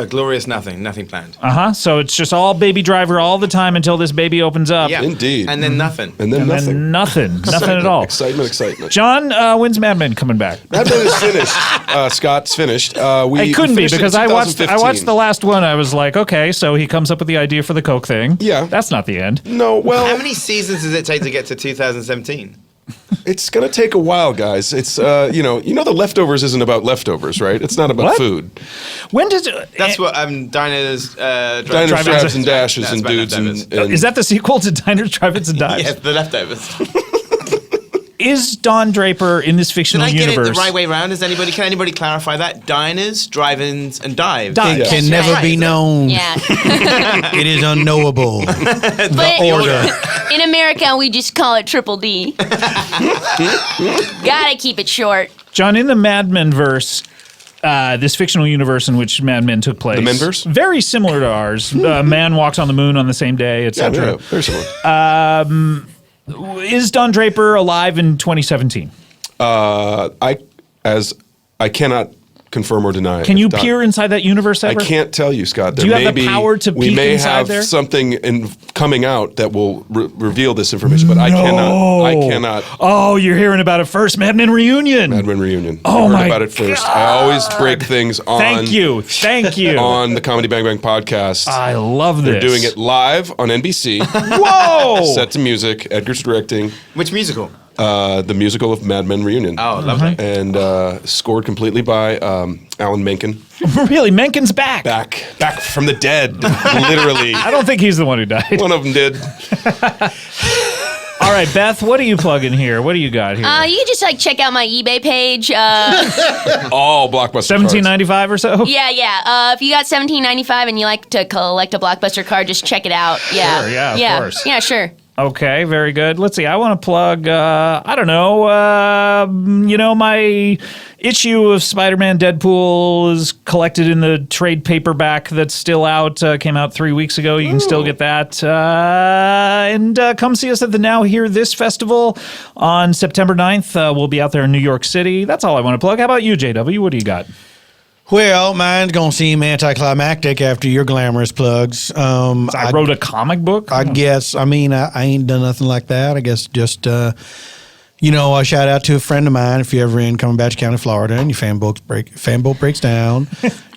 Glorious nothing. Nothing planned. So it's just all Baby Driver all the time until this baby opens up. Yeah. Indeed. And then nothing. and then And nothing. then nothing. Nothing at all. Excitement. John, when's Mad Men coming back? Mad Men is finished. Scott's finished. It couldn't be finished in because I watched 2015. the last one. I was like, okay, so he comes up with the idea for the Coke thing. Yeah. That's not the end. No, well, How many seasons does it take to get to 2017? It's gonna take a while, guys. It's the leftovers isn't about leftovers, right? It's not about What? food. When does That's what Diners, Diners, drive-ins, and dashes, That's and about dudes, leftovers. and is that the sequel to Diners, Drive-ins, and Dives? Yes, the leftovers. Is Don Draper in this Did fictional I get universe? it the right way around? Can anybody clarify that? Diners, drive-ins, and dives. Dives. It can That's never right. be known. Yeah. It is unknowable. But order. in America, we just call it Triple D. Gotta keep it short. John, in the Mad Men verse, this fictional universe in which Mad Men took place, The Menverse? very similar to ours. A man walks on the moon on the same day, etc. very similar. Is Don Draper alive in 2017? I cannot confirm or deny. Can if you Don- peer inside that universe I ever? can't tell you, Scott. Do you have the power to we peek may inside have there? something coming out that will reveal this information, but I cannot. I cannot. Oh, you're hearing about it first. Mad Men reunion. Mad Men reunion. Oh, I heard my about it first. I always break things on. Thank you. On the Comedy Bang Bang podcast. I love this. They're doing it live on NBC. Whoa! Set to music. Edgar's directing Which musical? the musical of Mad Men reunion. Oh, lovely. And scored completely by Alan Menken. Really, Menken's back. Back from the dead, literally. I don't think he's the one who died. One of them did. All right, Beth, what are you plugging here? What do you got here? You can just check out my eBay page. All Blockbuster $17.95 or so? Yeah. If you got $17.95 and you like to collect a Blockbuster card, just check it out. Yeah. Sure, yeah, of course. Yeah, sure. Okay, very good. Let's see. I want to plug, my issue of Spider-Man Deadpool is collected in the trade paperback that's still out. Came out 3 weeks ago. You can still get that. And come see us at the Now Hear This Festival on September 9th. We'll be out there in New York City. That's all I want to plug. How about you, JW? What do you got? Well, mine's going to seem anticlimactic after your glamorous plugs. I wrote a comic book. I guess. I mean, I ain't done nothing like that. I guess just, a shout out to a friend of mine. If you're ever in Cumberbatch County, Florida, and your fan boat breaks down,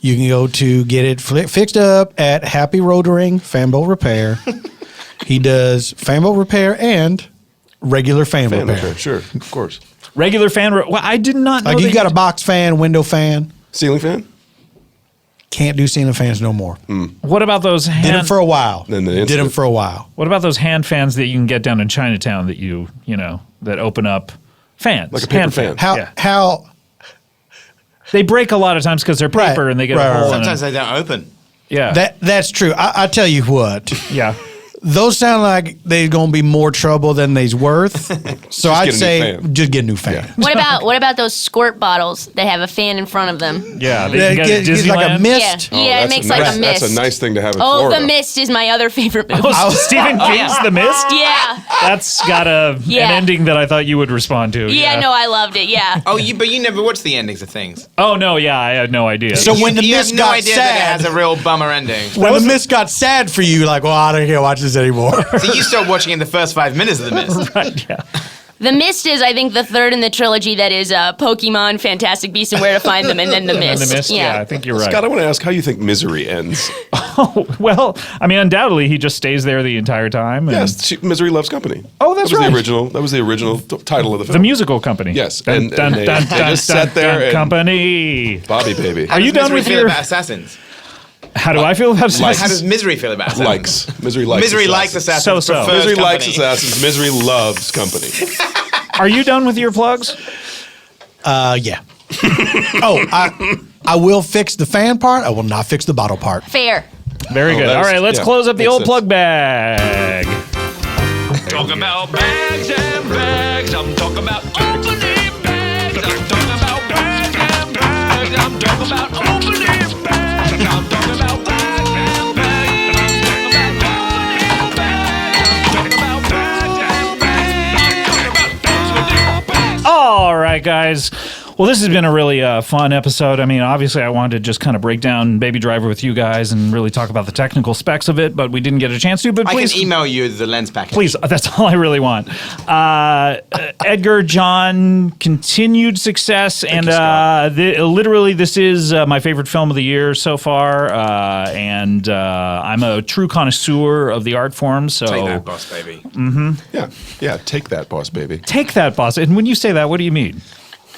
you can go to get it fixed up at Happy Rotering Fan Boat Repair. He does fan boat repair and regular fan repair. Sure, of course. Regular fan. Well, I did not know. Like you that got a box fan, window fan. Ceiling fan? Can't do ceiling fans no more. What about those Did them for a while. Then the Did them instant- for a while. What about those hand fans that you can get down in Chinatown that that open up fans? Like a paper hand fan. How They break a lot of times because they're paper and they get Right, a hole in Sometimes them. they don't open. Yeah. that's true. I tell you what. Yeah. Those sound like they're going to be more trouble than they's worth. So I'd get a new say fan. just get a new fan. Yeah. What about those squirt bottles that have a fan in front of them? Yeah. Yeah, They get it's like a Disneyland. mist. Yeah, it makes like a mist. That's a nice thing to have in Oh, Florida. The Mist is my other favorite movie. Oh, Stephen King's The Mist? Yeah. That's got an Yeah. ending that I thought you would respond to. Yeah, no, I loved it. Yeah. Oh, but you never watched the endings of things. Oh, no, yeah, I had no idea. So when the you mist have no got idea that it sad, has a real bummer ending. when the mist got sad for you, you're like, well, I don't care watch this anymore. So you start watching in the first 5 minutes of the Mist. Right, yeah. The Mist is, I think, the third in the trilogy that is Pokemon, Fantastic Beasts, and Where to Find Them, and then The Mist. And The Mist, yeah, I think you're right. Scott, I want to ask how you think Misery ends. Oh, well, I mean, undoubtedly, he just stays there the entire time. And Yes, Misery Loves Company. Oh, that's that was right. The original. That was the original title of the film. The musical company. Yes, Dun, and dun, they- dun, they dun, just dun, sat there dun, and- company. Bobby Baby. Are you How does done Misery with feel your? about Assassins? How do I feel about Likes. How does Misery feel about Assassins? Likes. Misery likes Misery likes Assassins. Assassins. So-so. prefers Misery likes company. Assassins. Misery loves Company. Are you done with your plugs? Yeah. I will fix the fan part. I will not fix the bottle part. Fair. Very good. that All is- right, let's yeah, close up the makes old sense. plug bag. Talk about bags and bags. I'm talking about opening bags. I'm talking about bags and bags. I'm talking about opening bags. I'm talking about bags and bags. I'm talking about opening bags. I'm talking about bags and bags. I'm talking about bags. All right, guys. Well, this has been a really fun episode. I mean, obviously, I wanted to just kind of break down Baby Driver with you guys and really talk about the technical specs of it, but we didn't get a chance to. But I please, can email you the lens package. please, that's all I really want. Edgar, John, continued success, and literally, this is my favorite film of the year so far, and I'm a true connoisseur of the art form. So Take that, boss baby. Yeah, take that, boss baby. take that, boss. And when you say that, what do you mean?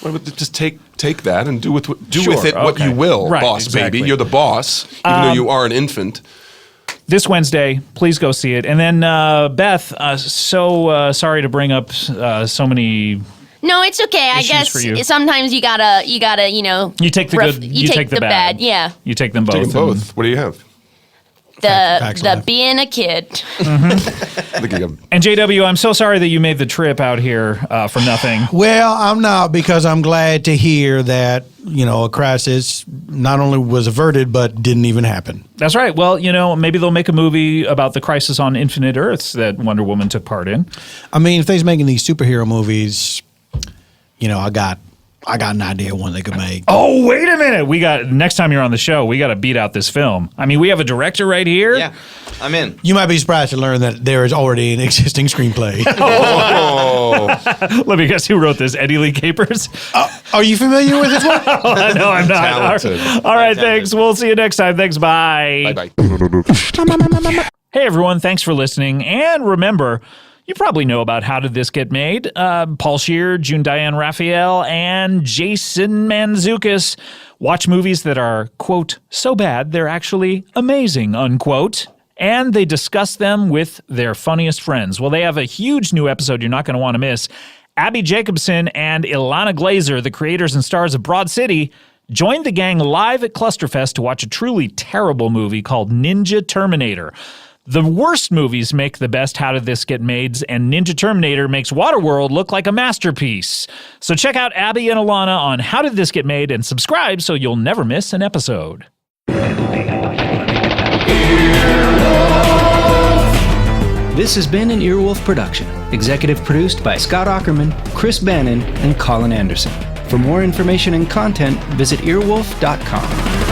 Well, just take that and do with Sure, it what okay. you will, Right, boss exactly. baby. You're the boss, even though you are an infant. This Wednesday, please go see it. And then Beth, sorry to bring up so many. No, it's okay. I Issues guess for you. sometimes you gotta, you You take the good. You take the bad. Yeah. You take them both. Take them both. What do you have? Facts The life. being a kid. Look at him. And JW, I'm so sorry that you made the trip out here for nothing. Well, I'm not, because I'm glad to hear that, a crisis not only was averted, but didn't even happen. That's right. Well, maybe they'll make a movie about the crisis on Infinite Earths that Wonder Woman took part in. I mean, if they's making these superhero movies, I got an idea of one they could make. Oh, wait a minute. Next time you're on the show, we got to beat out this film. I mean, we have a director right here. Yeah, I'm in. You might be surprised to learn that there is already an existing screenplay. Let me guess who wrote this. Eddie Lee Capers? Are you familiar with this one? No, I'm not. Talented. All right, thanks. We'll see you next time. Thanks. Bye. Bye-bye. Hey, everyone. Thanks for listening. And remember, you probably know about How Did This Get Made? Paul Scheer, June Diane Raphael, and Jason Mantzoukas watch movies that are, quote, so bad they're actually amazing, unquote. And they discuss them with their funniest friends. Well, they have a huge new episode you're not going to want to miss. Abby Jacobson and Ilana Glazer, the creators and stars of Broad City, joined the gang live at Clusterfest to watch a truly terrible movie called Ninja Terminator. The worst movies make the best How Did This Get Made, and Ninja Terminator makes Waterworld look like a masterpiece. So check out Abby and Alana on How Did This Get Made and subscribe so you'll never miss an episode. This has been an Earwolf production, executive produced by Scott Aukerman, Chris Bannon, and Colin Anderson. For more information and content, visit earwolf.com.